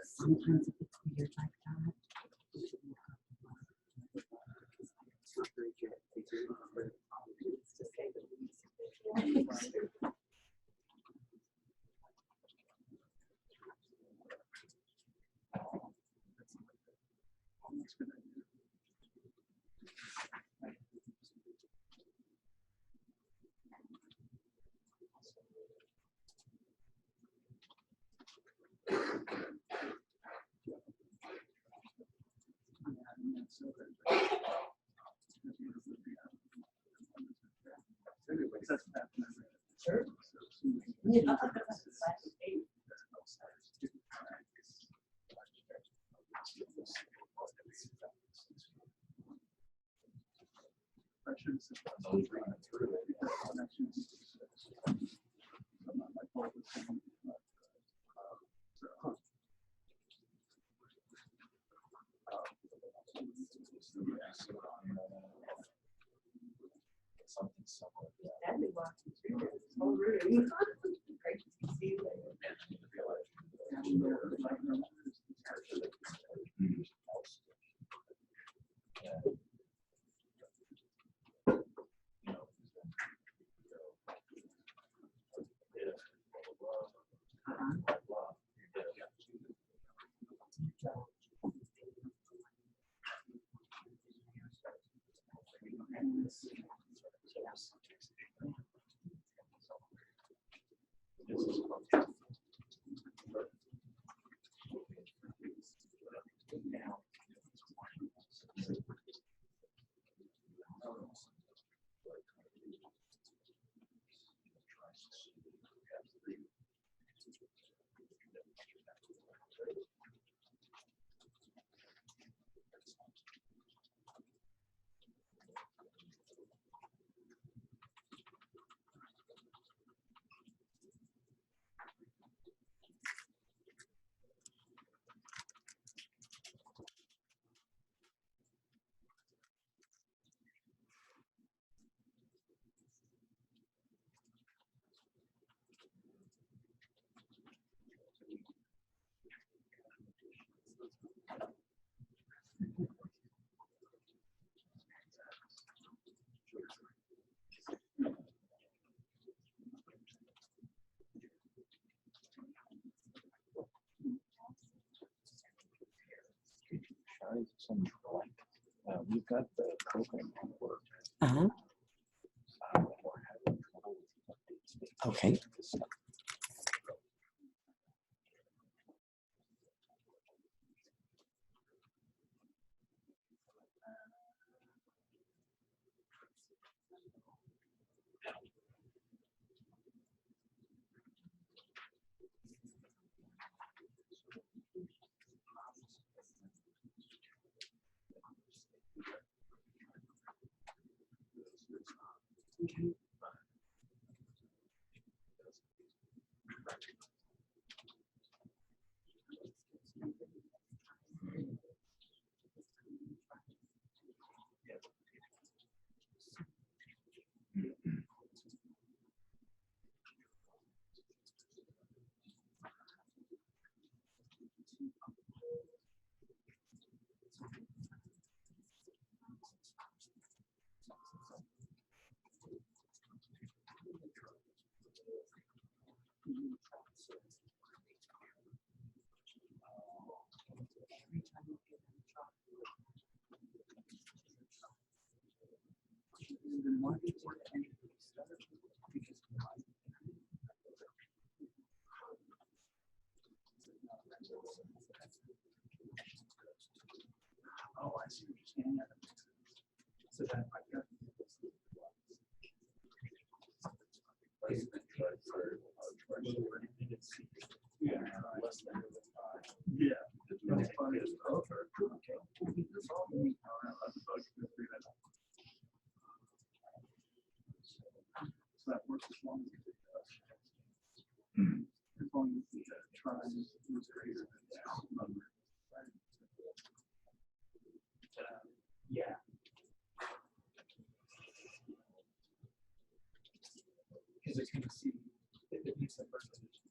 Sometimes if it's weird like that, it's not very good. To say the least. Sure. Yeah. We've got the program work. Uh-huh. Okay. Okay. Oh, I see what you're saying. So that I got. Yeah. Yeah. That's funny. Okay. So that works as long as it does. As long as the try is greater than the number. Yeah. Because it's going to see if it meets the first measure.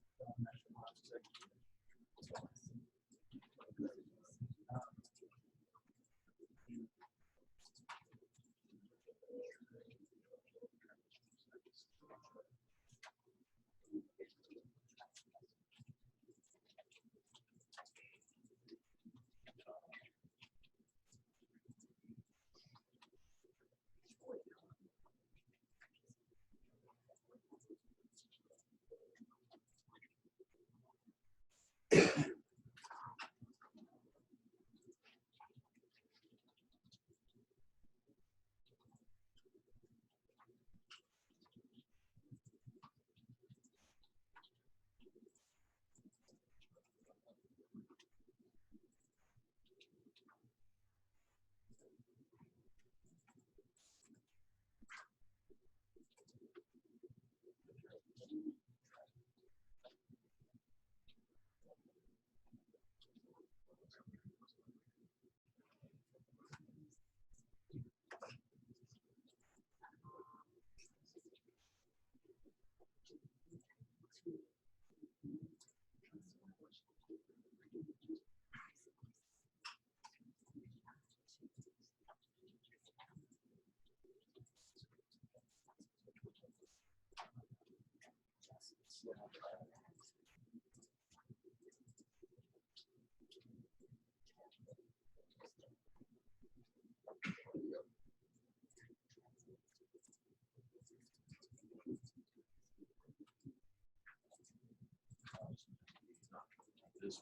This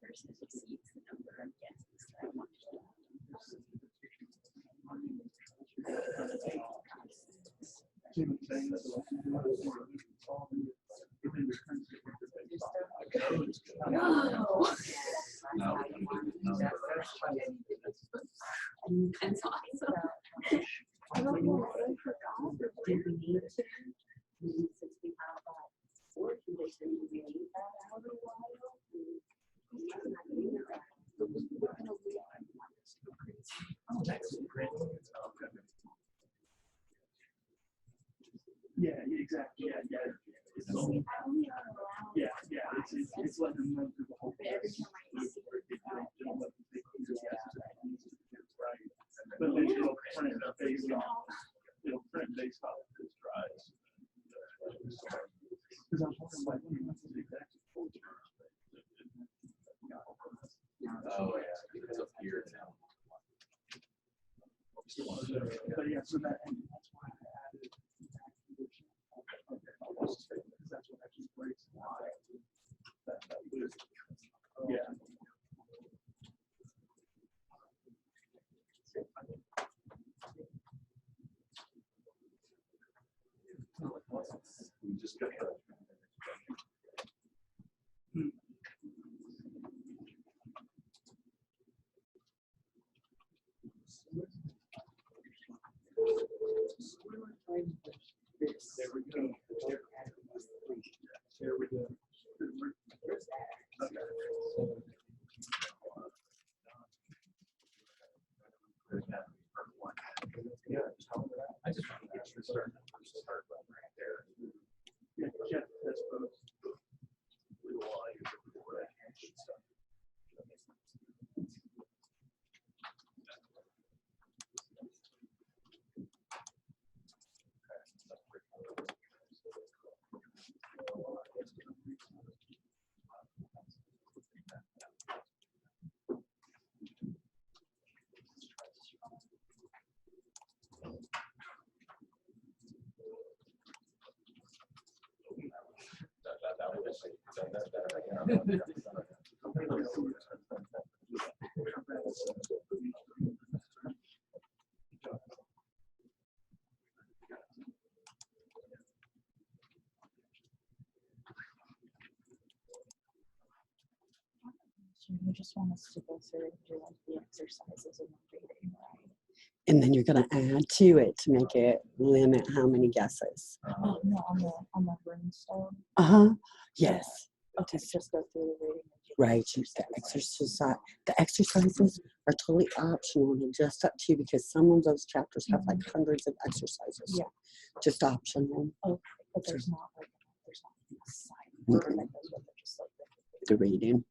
Versus exceeds the number of guesses that I want That's awesome. I don't know what I forgot. Did we need to? Since we have that work, do they say we need that out a while? Oh, that's great. Yeah, exactly. Yeah. It's all, yeah. It's like a month of the whole process. But then it'll print based off this dries. Because I was wondering why what's the exact filter? Oh, yeah, because of here now. But yeah, so that, and that's why I added that condition. Because that's what actually breaks the line. That loop. Yeah. We just got the. There we go. There we go. I just want to get you started right there. Yeah, that's both. So you just want us to go through and do like the exercises and the reading, right? And then you're going to add to it to make it limit how many guesses. Oh, no, on the runestone. Yes. Okay, just go through the reading. Right. The exercises are totally optional and just up to you because some of those chapters have like hundreds of exercises. Yeah. Just optional. Okay, but there's not like an assignment. Like those ones are just like The reading.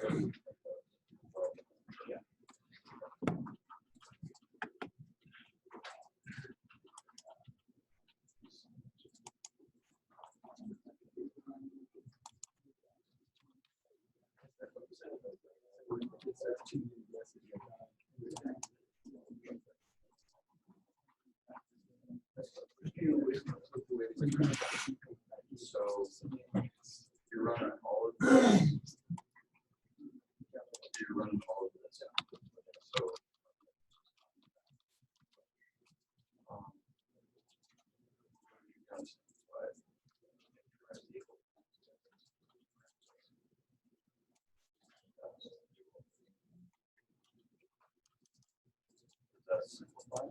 So you're running all of this. You're running all of this. So that's simplified.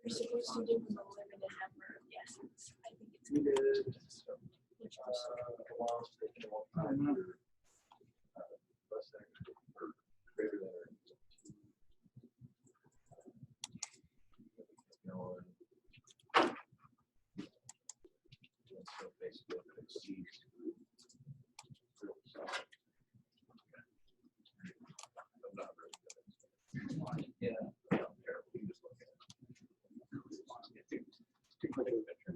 You're supposed to give them a limited number of guesses. I think it's We did. which was Greater than or so basically it exceeds. I'm not really good. Yeah. I don't care. We can just look at it. Too quick of a picture.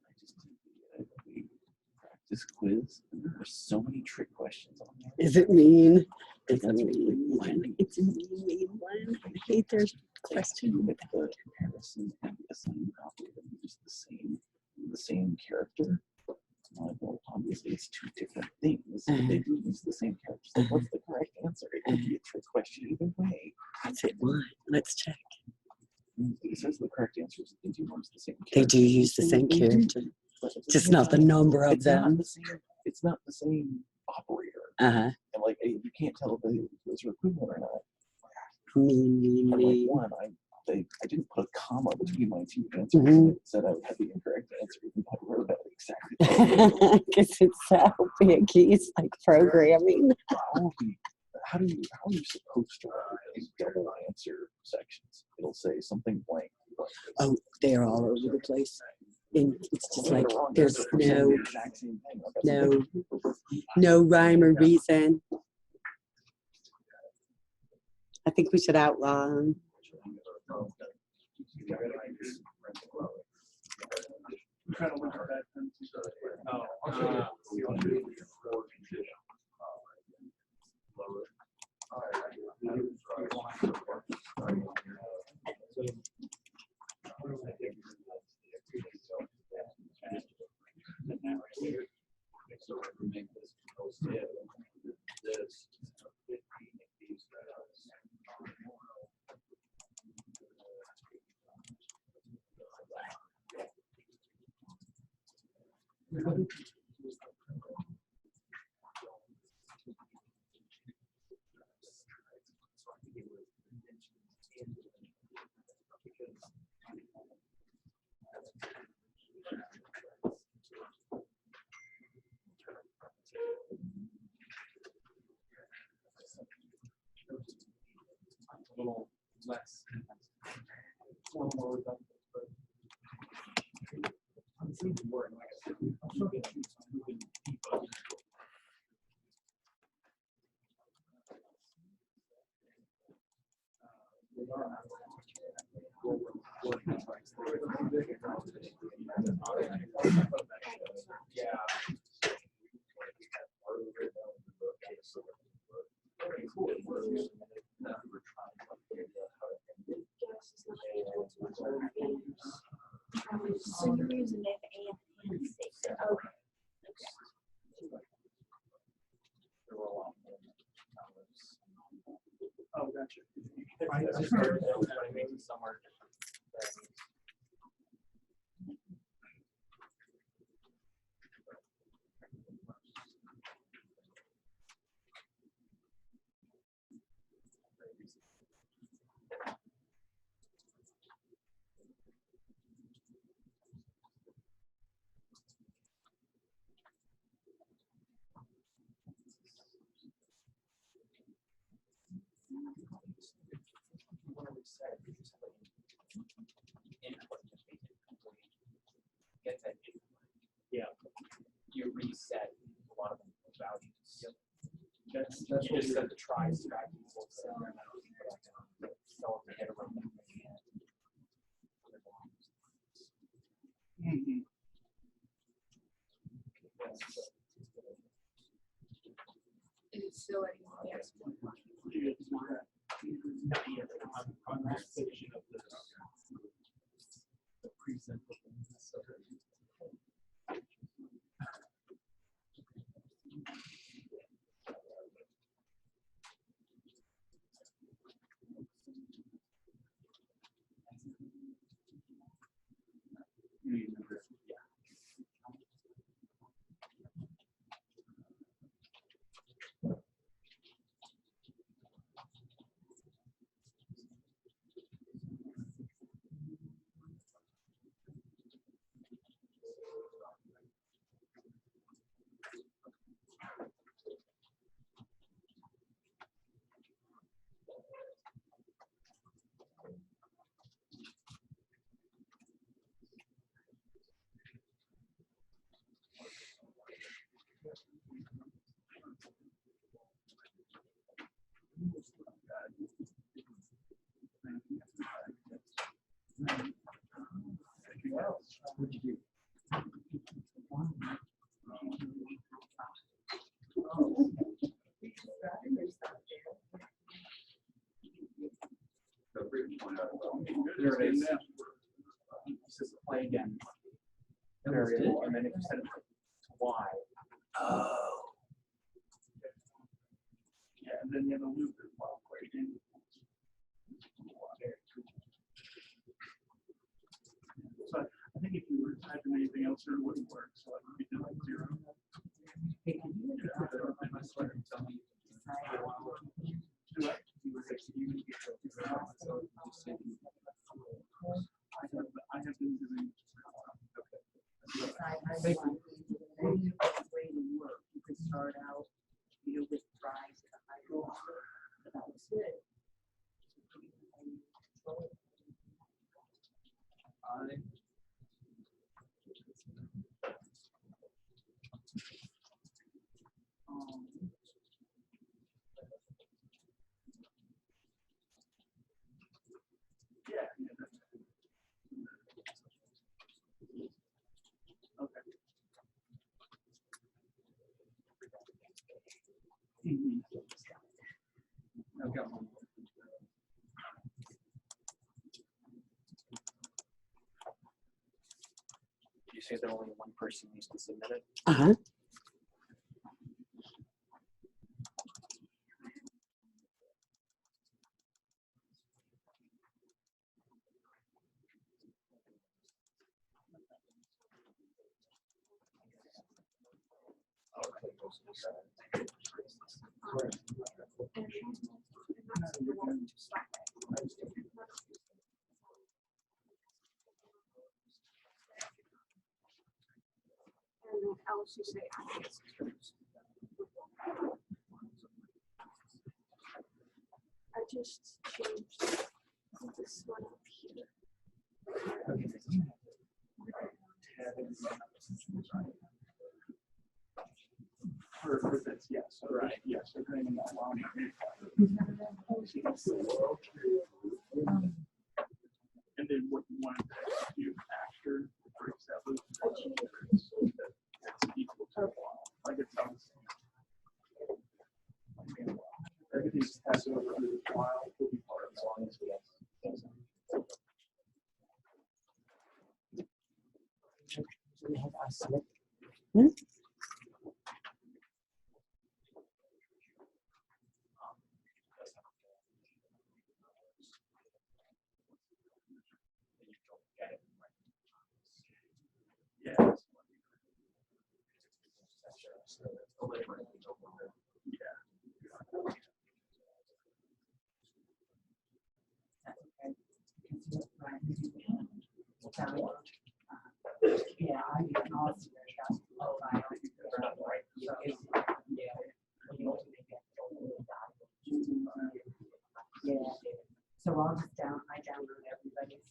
I just did the practice quiz, and there are so many trick questions on there. Is it mean? It's a That's mean really one. mean. It's a mean one. I hate their question. With the comparison and the assignment operator use the same character. I'm like, well, obviously it's two different things. They do use the same character. So what's the correct answer? It could be a trick question either way. What's it one? Let's check. It says the correct answer is they do use the same character. They do use the same They do, character. but at the Just same not the time, number of it's not them. the same. It's not the same operator. Uh-huh. And like you can't tell if those are equivalent or not. Mean. And like one, I didn't put a comma between my two answers. Mhm. It said I would have the incorrect answer, even though I wrote out exactly the same. Because it's so big. He's like programming. How are you supposed to write double answer sections? It'll say something blank, Oh, they are all over the place. And it's just like, there's no rhyme or reason. I think we should outlaw them. I'm trying to look at that. A little less. A little more redundant, but I'm seeing the word, like I said, I'm sure that we can debug. So you're using it and C. Okay. Oh, gotcha. I just started maybe somewhere different. Yeah. You reset a lot of the values. That's you just set the try strategy. Is it still anyone else? On this section of the present. What'd you do? There it is. It says play again. Variable, and then if you set it to Y. Oh. Yeah, and then you have a loop as well. So I think if you were typing anything else, it wouldn't work. So I would be doing like 0. Hey, can you do my sweater and tell me? Do I? I have been doing. Thank you. Way to work. You could start out, with fries and a high roll. That was it. say that only one person needs to submit it? Uh-huh. And then else you say I just changed this one up here. For this, yes, right, yes, agreement on line. And then what you want to do after breaks that loop. That's equal to, like it sounds. Everything just passes over to the file, will be part of as long as we have. Hmm? Yeah. Yeah, I can also. Yeah, so I'll just download everybody's.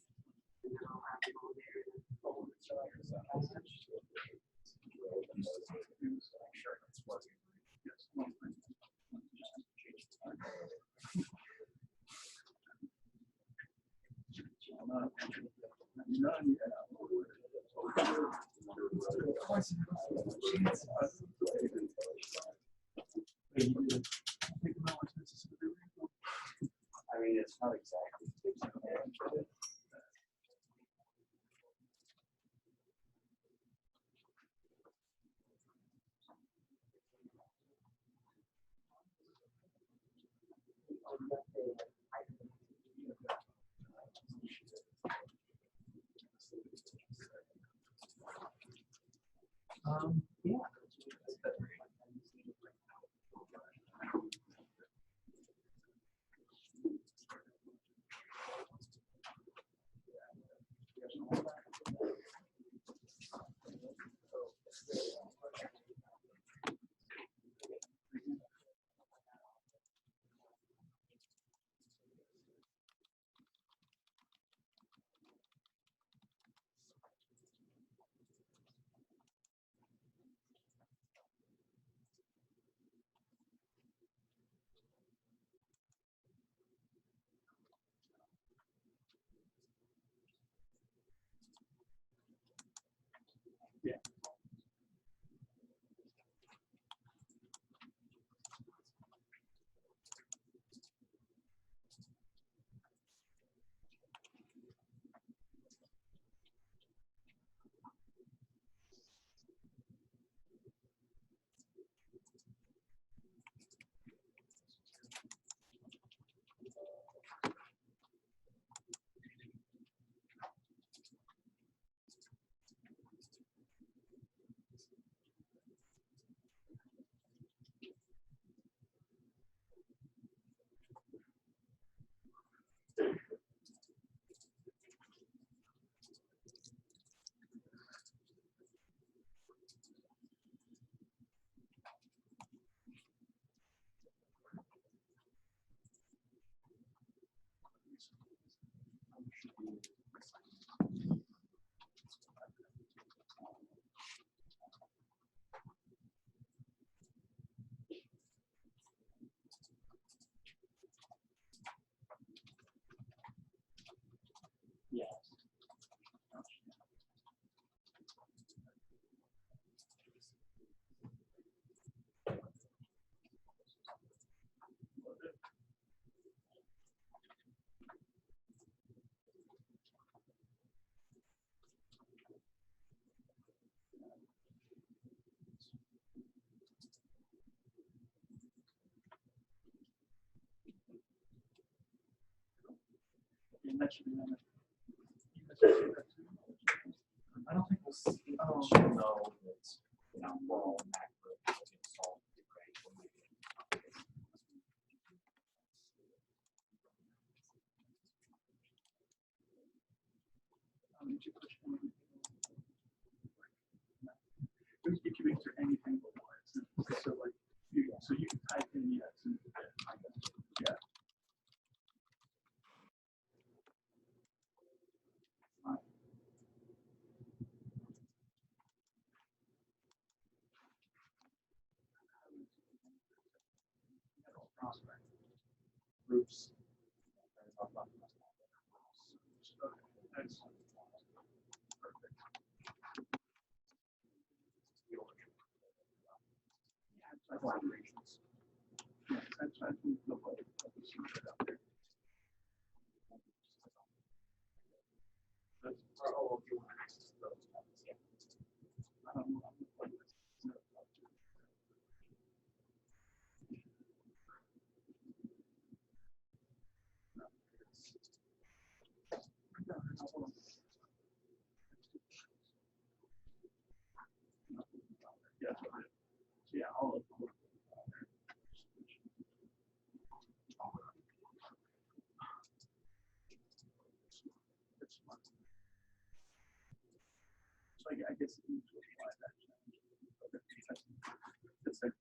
And then I'll have them on there and then pull them, so Sure, it's working. I mean, it's not exactly. yeah. and that should be done. You guys will see that too. I don't think we'll see it. Oh. She'll know that, you know, we're all accurate. We'll get solved, right? When we get it. Did you push anything? You can enter anything before it. So like, so you can type in yes. And, yeah. Prospect. Groups. Excellent. Perfect. Collaborations. Yes, I think the way that we should put it out there. Oh, if you want access to those. Yeah. I don't know. Yeah, all of them. It's fun. So I guess you need to apply that change. That's it.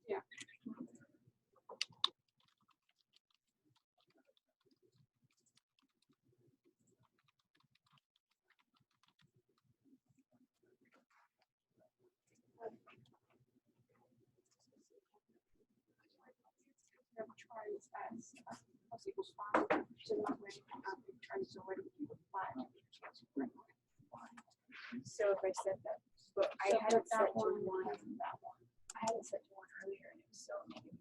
Yeah. Never tries as most equals 5. So that way, it tries already to 5. So if I said that, but I So had it that set to one, 1. that one. I had it set to 1 earlier and it was so negative.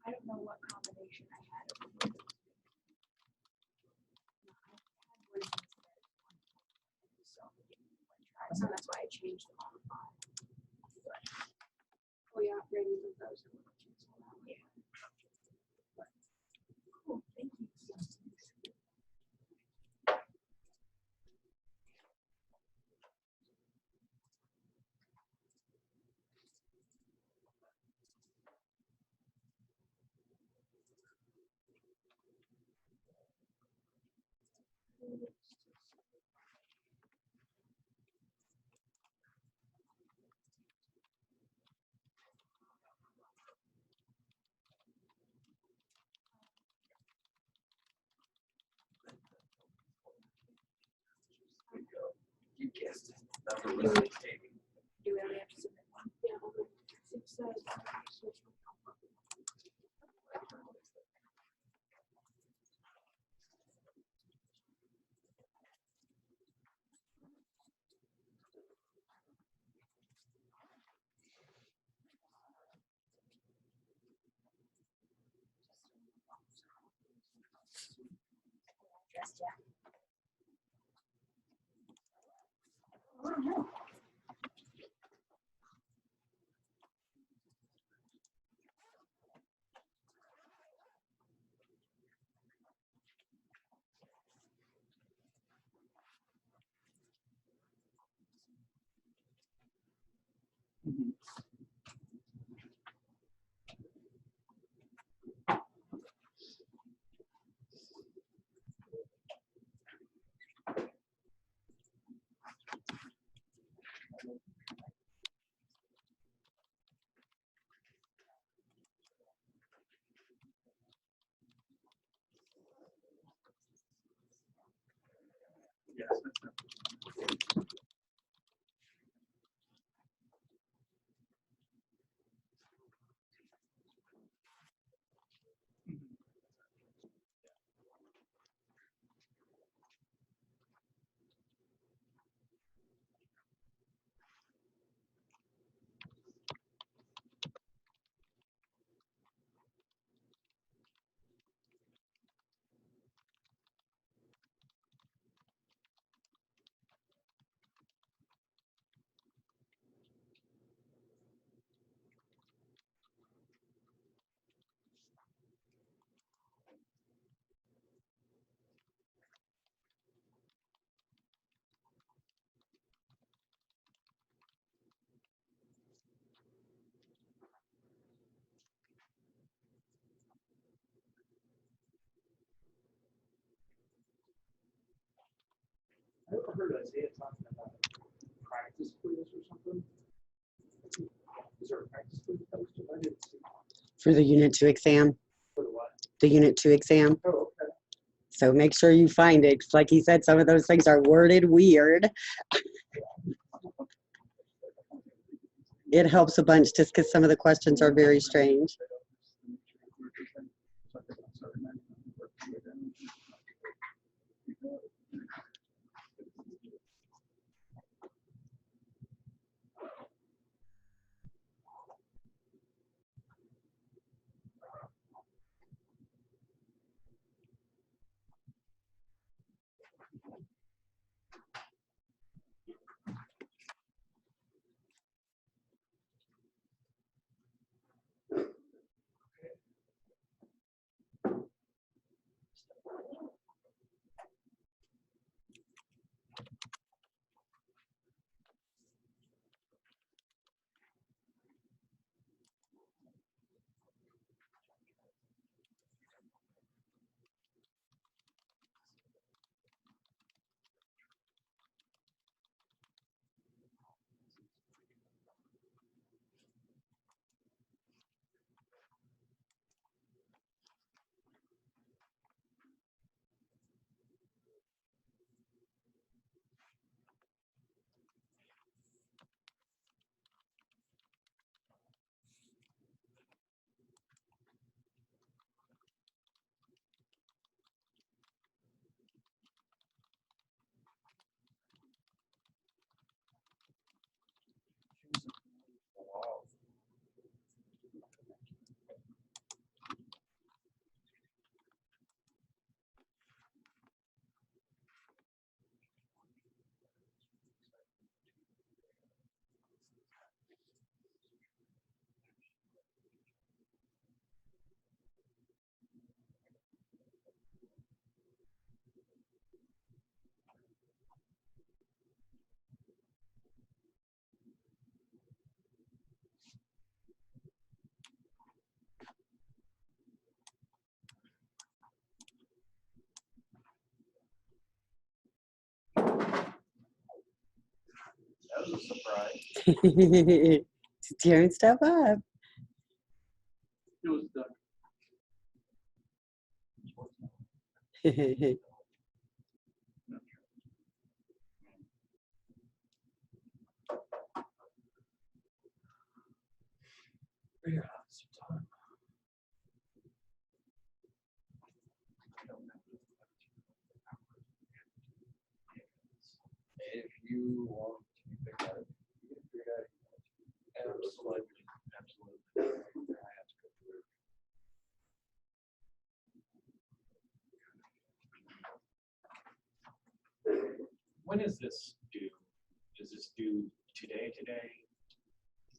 I don't know what combination I had. So that's why I changed them all to 5. Oh yeah, maybe with those. Yeah. Cool, thank you. You guessed it. Number was taken. Do we only have to submit one? Yeah, it says. Just, yeah. ever heard Isaiah talking about practice quiz or something? Is there a practice quiz posted? I didn't see. For the Unit 2 exam. For the what? The Unit 2 exam. Oh, okay. So make sure you find it. 'Cause like he said, some of those things are worded weird. It helps a bunch just because some of the questions are very strange. That was a surprise. Tearing stuff up. It was done. Yeah, it's done. If you want to figure out, you can figure it out. Absolutely, absolutely. I have to go through. When is this due? Is this due today?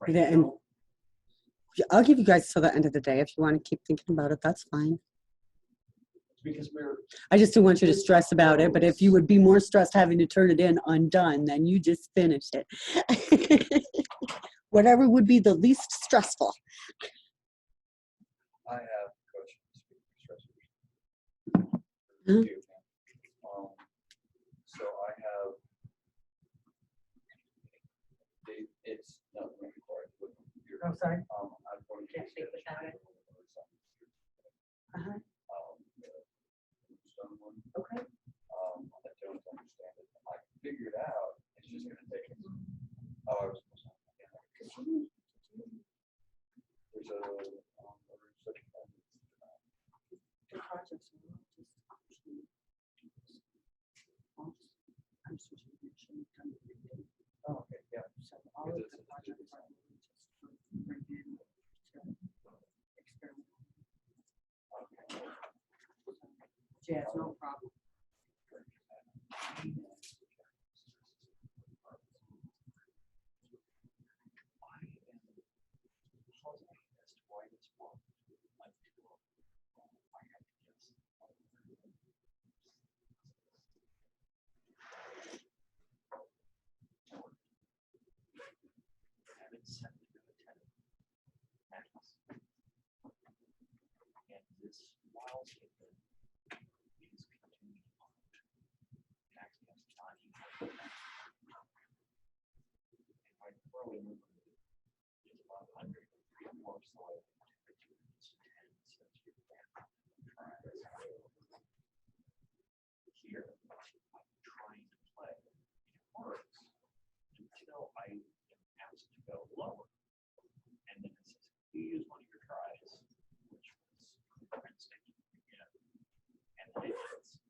Right Yeah, and now? I'll give you guys till the end of the day if you want to keep thinking about it. That's fine. Because we're I just don't want you to stress about it. But if you would be more stressed having to turn it in undone, then you just finish it. Whatever would be the least stressful. I have coaching Hmm? stressors. So I have it's not really required. Oh, sorry. I'm going to Can't speak without it. Uh-huh. Someone, Okay. I don't understand it. I can figure it out. It's just going to take. Oh, I was supposed to. There's a The projects are not just I'm switching to oh, okay, yeah. So all of the projects are really just to bring in to experiment. Yeah, it's no problem. growing is about 100 more soil. Here, I'm trying to play. It works until I am asked to go lower. And then it says, you use one of your tries, which was current stage again. And then it hits.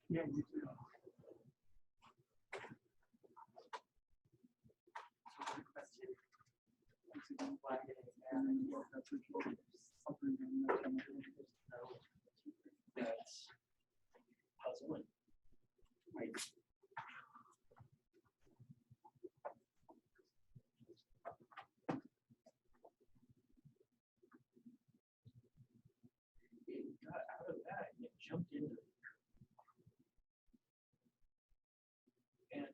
Yeah, you too. Why did it That's puzzling. It got out of that and it jumped into it. And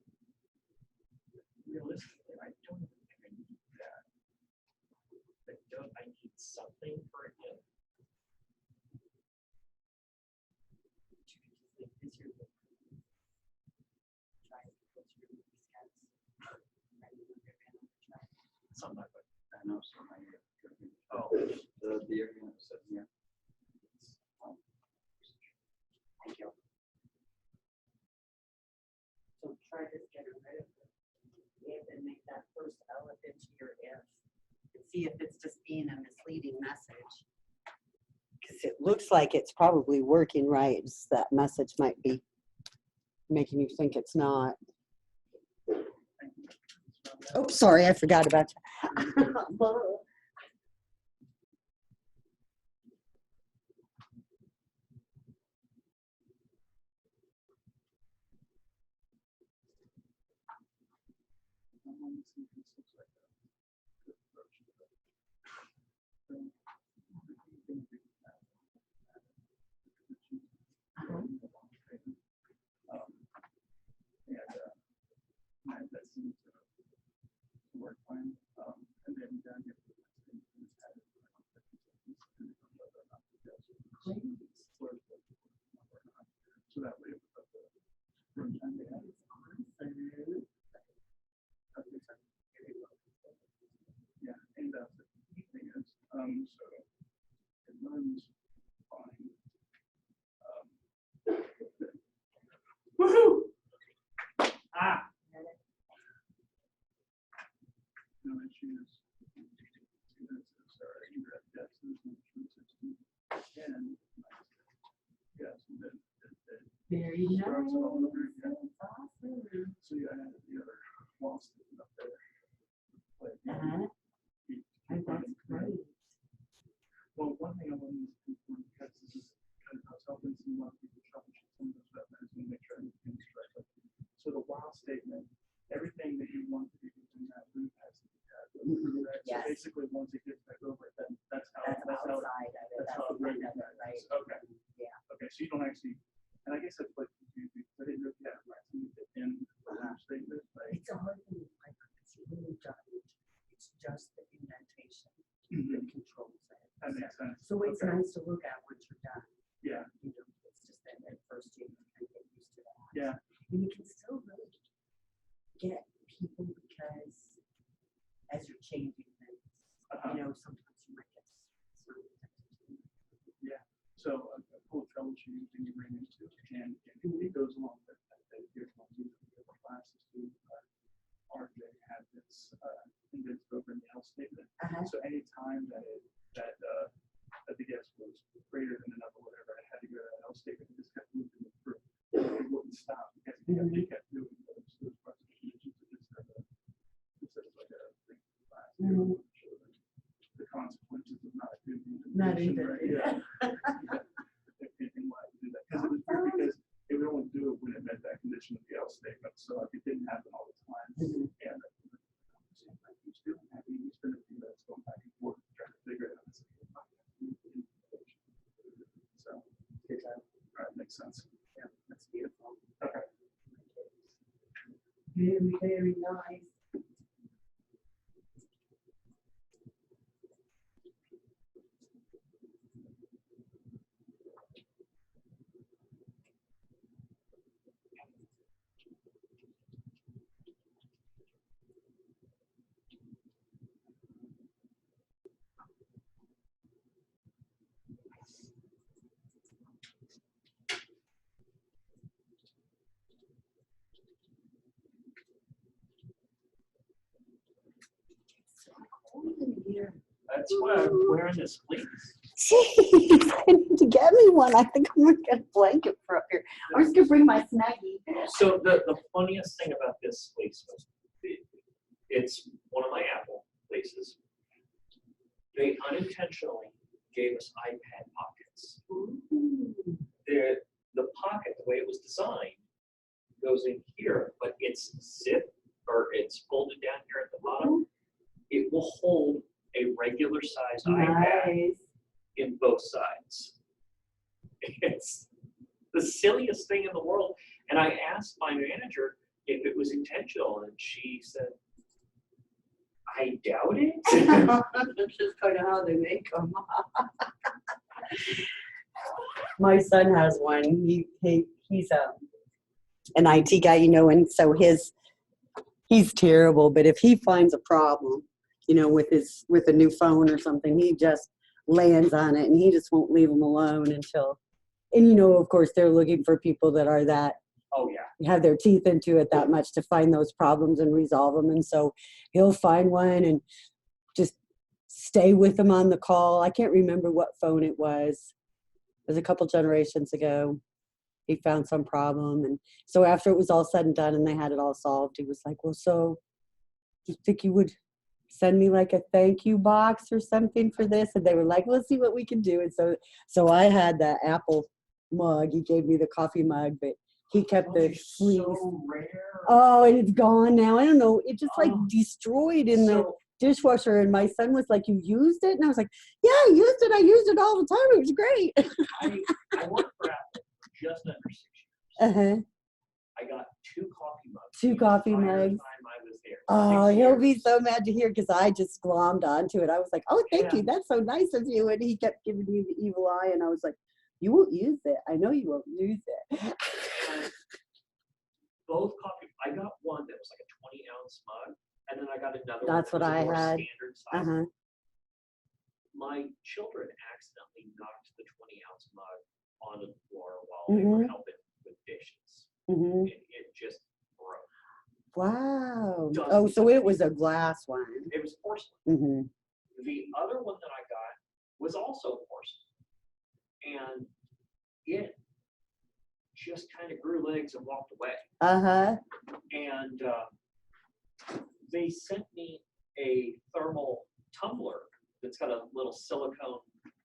realistically, I don't even think I need that. I need something for it. Something like that. I know, so Oh, the area said, yeah. Thank you. So try to get rid of the if and make that first element your if. And see if it's just being a misleading message. Because it looks like it's probably working right. It's that message might be making you think it's not. Oh, sorry, I forgot about you. That seems to work fine. And then down here, so that way, room time they have. Yeah, and the thing is, so it runs fine. Woohoo! Ah! No issues. Sorry, and yes, and then Very it starts all nice. over again. Awesome. So you add the other wall sticking up there. Like, And that's great. well, one thing I wanted to confirm, because this is kind of, I was helping some of people troubleshoot some of those wetlands and make sure everything's correct. So the while statement, everything that you want to be in that loop has to be tagged. Correct? So Yes. basically, once it gets back over it, then that's how That's that's how outside of it. that's That's how it the end of it, recognizes. right? Okay. Yeah. Okay, so you don't actually, and I guess that's what confusing because I didn't know if you had right to the end of the statement, like. It's a hard thing, like, it's really done. It's just the indentation Mhm. that controls it. That makes sense. So it's Okay. nice to look at once you're done. Yeah, You know, it's just that at first you kind of get used to that. yeah, And you can still really get people because as you're changing things, you know, sometimes you might get some. yeah. So a cool troubleshooting thing you bring into it, and it goes along with that. Here's one of the classes too. RJ had this indexed over in the L statement. So anytime that the guess was greater than enough or whatever, I had to go to that L statement and just kept moving it through. It wouldn't stop because they kept doing those parts of the conditions. Instead of like a thing class, the consequences of not doing Not indentation, even, right? Yeah. And why do that? Because it was weird because it would only do it when it met that condition of the L statement. So like it didn't happen all the time. And he's still happy. He's been a few minutes going back and forth trying to figure it out. So, all right, makes sense. Yeah, that's beautiful. Okay. Very, very nice. Peter. That's why I'm wearing this fleece. Jeez, I need to get me one. I think I'm gonna get a blanket for up here. I'm just gonna bring my snuggie. So the funniest thing about this fleece was it's one of my Apple fleeces. They unintentionally gave us iPad pockets. The pocket, the way it was designed, goes in here, but it's zipped or it's folded down here at the bottom. It will hold a regular sized iPad Nice. in both sides. It's the silliest thing in the world. And I asked my manager if it was intentional, and she said, I doubt it. That's just kind of how they make them. My son has one. He's an IT guy, you know, and so he's terrible. But if he finds a problem, you know, with a new phone or something, he just lands on it, and he just won't leave them alone until. And you know, of course, they're looking for people that are that. Oh yeah. Have their teeth into it that much to find those problems and resolve them. And so he'll find one and just stay with them on the call. I can't remember what phone it was. It was a couple generations ago. He found some problem. And so after it was all said and done and they had it all solved, he was like, well, so do you think you would send me like a thank you box or something for this? And they were like, let's see what we can do. And so I had the Apple mug. He gave me the coffee mug, but he kept the fleece. So rare. Oh, and it's gone now. I don't know. It just like Oh. destroyed in the So dishwasher. And my son was like, you used it? And I was like, yeah, I used it. I used it all the time. It was great. I worked for Apple for just under 6 years. Uh-huh. I got 2 coffee mugs. Two the coffee entire mugs. Time I was there. Oh, 6 he'll be years. so mad to hear because I just glommed onto it. I was like, oh, thank Yeah. you. That's so nice of you. And he kept giving me the evil eye. And I was like, you won't use it. I know you won't use it. And both coffee. I got one that was like a 20-ounce mug, and then I got another one. That's that what was a I more had. Standard size. Uh-huh. My children accidentally knocked the 20-ounce mug onto the floor while they were helping with dishes. Mm-hmm. It just broke. Wow. Dozens Oh, so of it was a pieces. glass one. It was porcelain. Mm-hmm. The other one that I got was also porcelain, and it just kind of grew legs and walked away. Uh-huh. And they sent me a thermal tumbler that's got a little silicone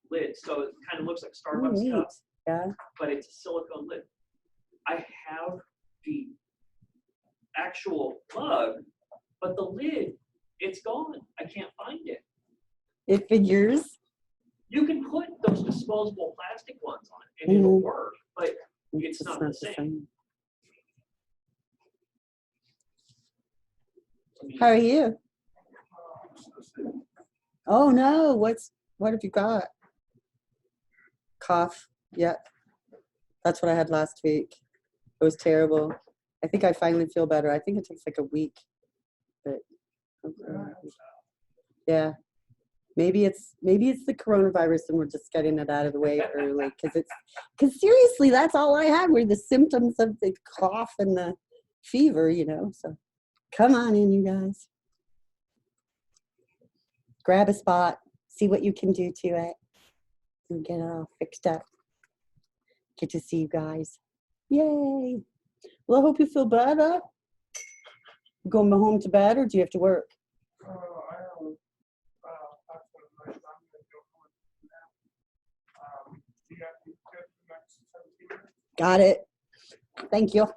lid, so it kind of looks like Starbucks neat. cup, Yeah. but it's a silicone lid. I have the actual mug, but the lid, it's gone. I can't find it. It figures. You can put those disposable plastic ones on it, and it'll work, but it's not the same. I mean, How are you? Oh no, what have you got? Cough. Yep. That's what I had last week. It was terrible. I think I finally feel better. I think it takes like a week. But yeah. Maybe it's the coronavirus and we're just getting it out of the way early because seriously, that's all I had were the symptoms of the cough and the fever, you know. So come on in, you guys. Grab a spot, see what you can do to it, and get it all fixed up. Get to see you guys. Yay. Well, I hope you feel better. You going home to bed or do you have to work? Got it. Thank you.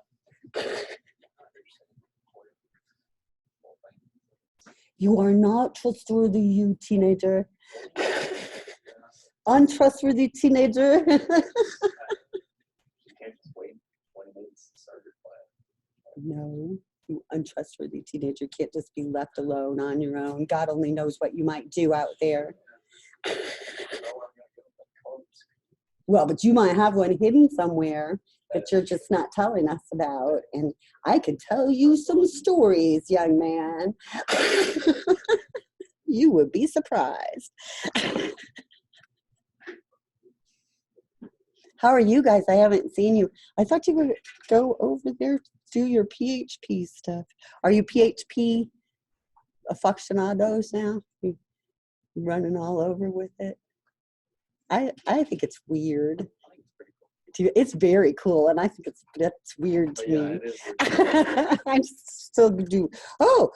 You are not trustworthy, you teenager. Untrustworthy teenager. you can't just wait 20 minutes to start your class. No, you untrustworthy teenager can't just be left alone on your own. God only knows what you might do out there. Well, but you might have one hidden somewhere that you're just not telling us about. And I could tell you some stories, young man. You would be surprised. How are you guys? I haven't seen you. I thought you would go over there to do your PHP stuff. Are you PHP aficionados now? running all over with it. I think it's weird. It's very cool, and I think that's weird to But yeah, me. it is. I still do. Oh.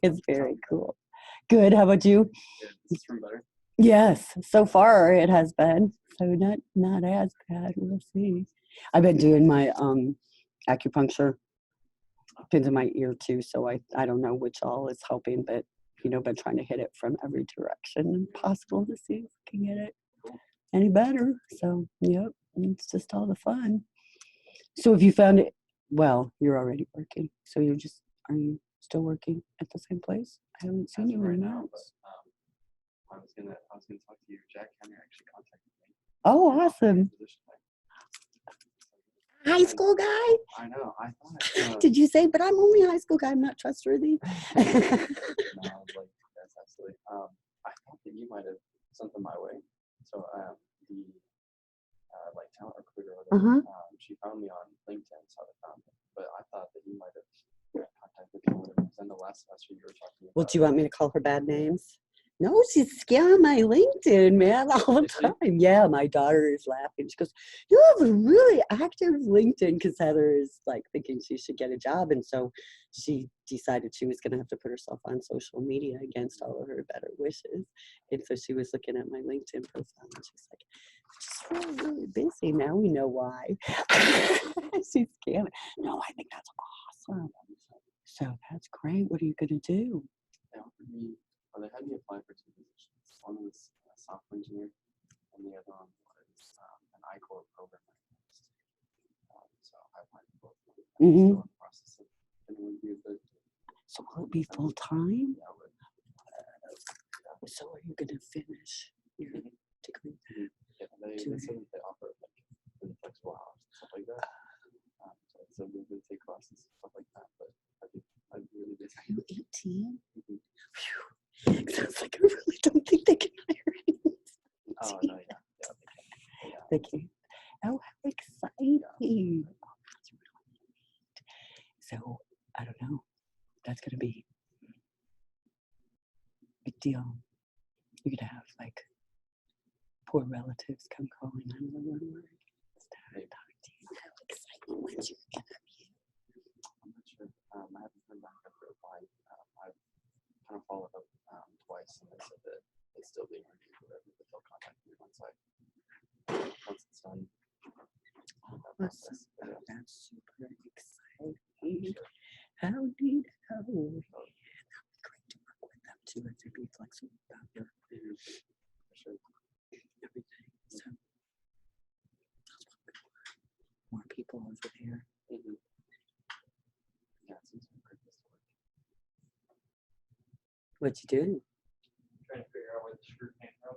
It's very cool. Good. How about you? Yeah, this is from better. Yes, so far it has been. So not as bad. We'll see. I've been doing my acupuncture pins in my ear too, so I don't know which all is helping, but been trying to hit it from every direction possible to see if I can get it any better. So yep, it's just all the fun. So if you found it, well, you're already working. So are you still working at the same place? I haven't seen As you of right in now, months. but I was gonna talk to you. Jack Henry actually contacted me. Oh, and offered me a awesome. position there. High school guy? I know. I thought. Did you say, but I'm only a high school guy, I'm not trustworthy? No, like that's absolutely. I thought that you might have sent them my way. So the like talent recruiter, or whatever, she found me on LinkedIn, so I found it. But I thought that you might have contacted me. Because I know last semester you were talking about. Well, do you want me to call her bad names? No, she's scamming my LinkedIn, man, all the Is she? time. Yeah, my daughter is laughing. She goes, you have a really active LinkedIn, because Heather is like thinking she should get a job. And so she decided she was going to have to put herself on social media against all of her better wishes. And so she was looking at my LinkedIn profile and she's like, she's really, really busy. Now we know why. She's scamming. No, I think that's awesome. So that's great. What are you going to do? They offered me, or they had me apply for 2 positions. One was a software engineer, and the other one was an iCore programmer. So I applied for both. I'm still in the process of getting interviews. So will it be full time? Yeah, but, So are you going to finish your degree? yeah, they said that they offer like really flexible hours and stuff like that. So we're going to take classes and stuff like that. But I'd be really busy. Are you 18? Sounds like I really don't think they can hire anyone. Oh no, yeah, They can. Oh, how exciting! Oh, that's really neat. So I don't know. That's gonna be a big deal. You're gonna have like poor relatives come calling on the one word. How exciting! When's your interview? I'm not sure. I haven't heard back after applying. I've kind of followed up twice, and they said that it's still being reviewed, whatever, but they'll contact me once it's done. Awesome. That's super exciting. How neat. Oh, that would be great to work with them too, if they'd be flexible about your everything. So that's what we want. More people over there. Yeah, it seems like a great place to work. What you doing? Trying to figure out where the screw came from.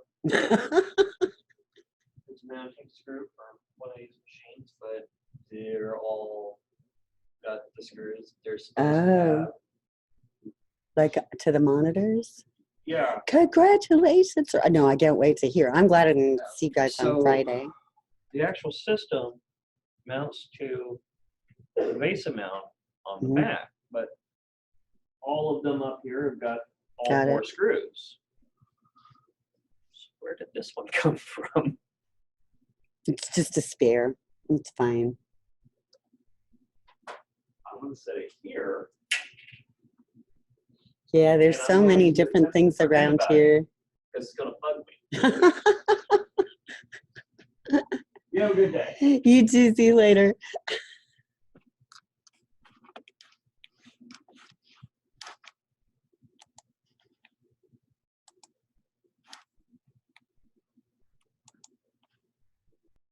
It's a mounting screw from one of these machines, but they're all got the screws they're supposed to have. Like to the monitors? Yeah. Congratulations. No, I can't wait to hear. I'm glad I didn't see you guys on So- Friday. The actual system mounts to the base mount on the Mhm. back, but all of them up here have got all Got 4 it. screws. So where did this one come from? It's just a spare. It's fine. I'm going to set it here. Yeah, there's And so I'm many going to different things forget around about it. here. Because it's going to bug me. You have a good day. You too. See you later.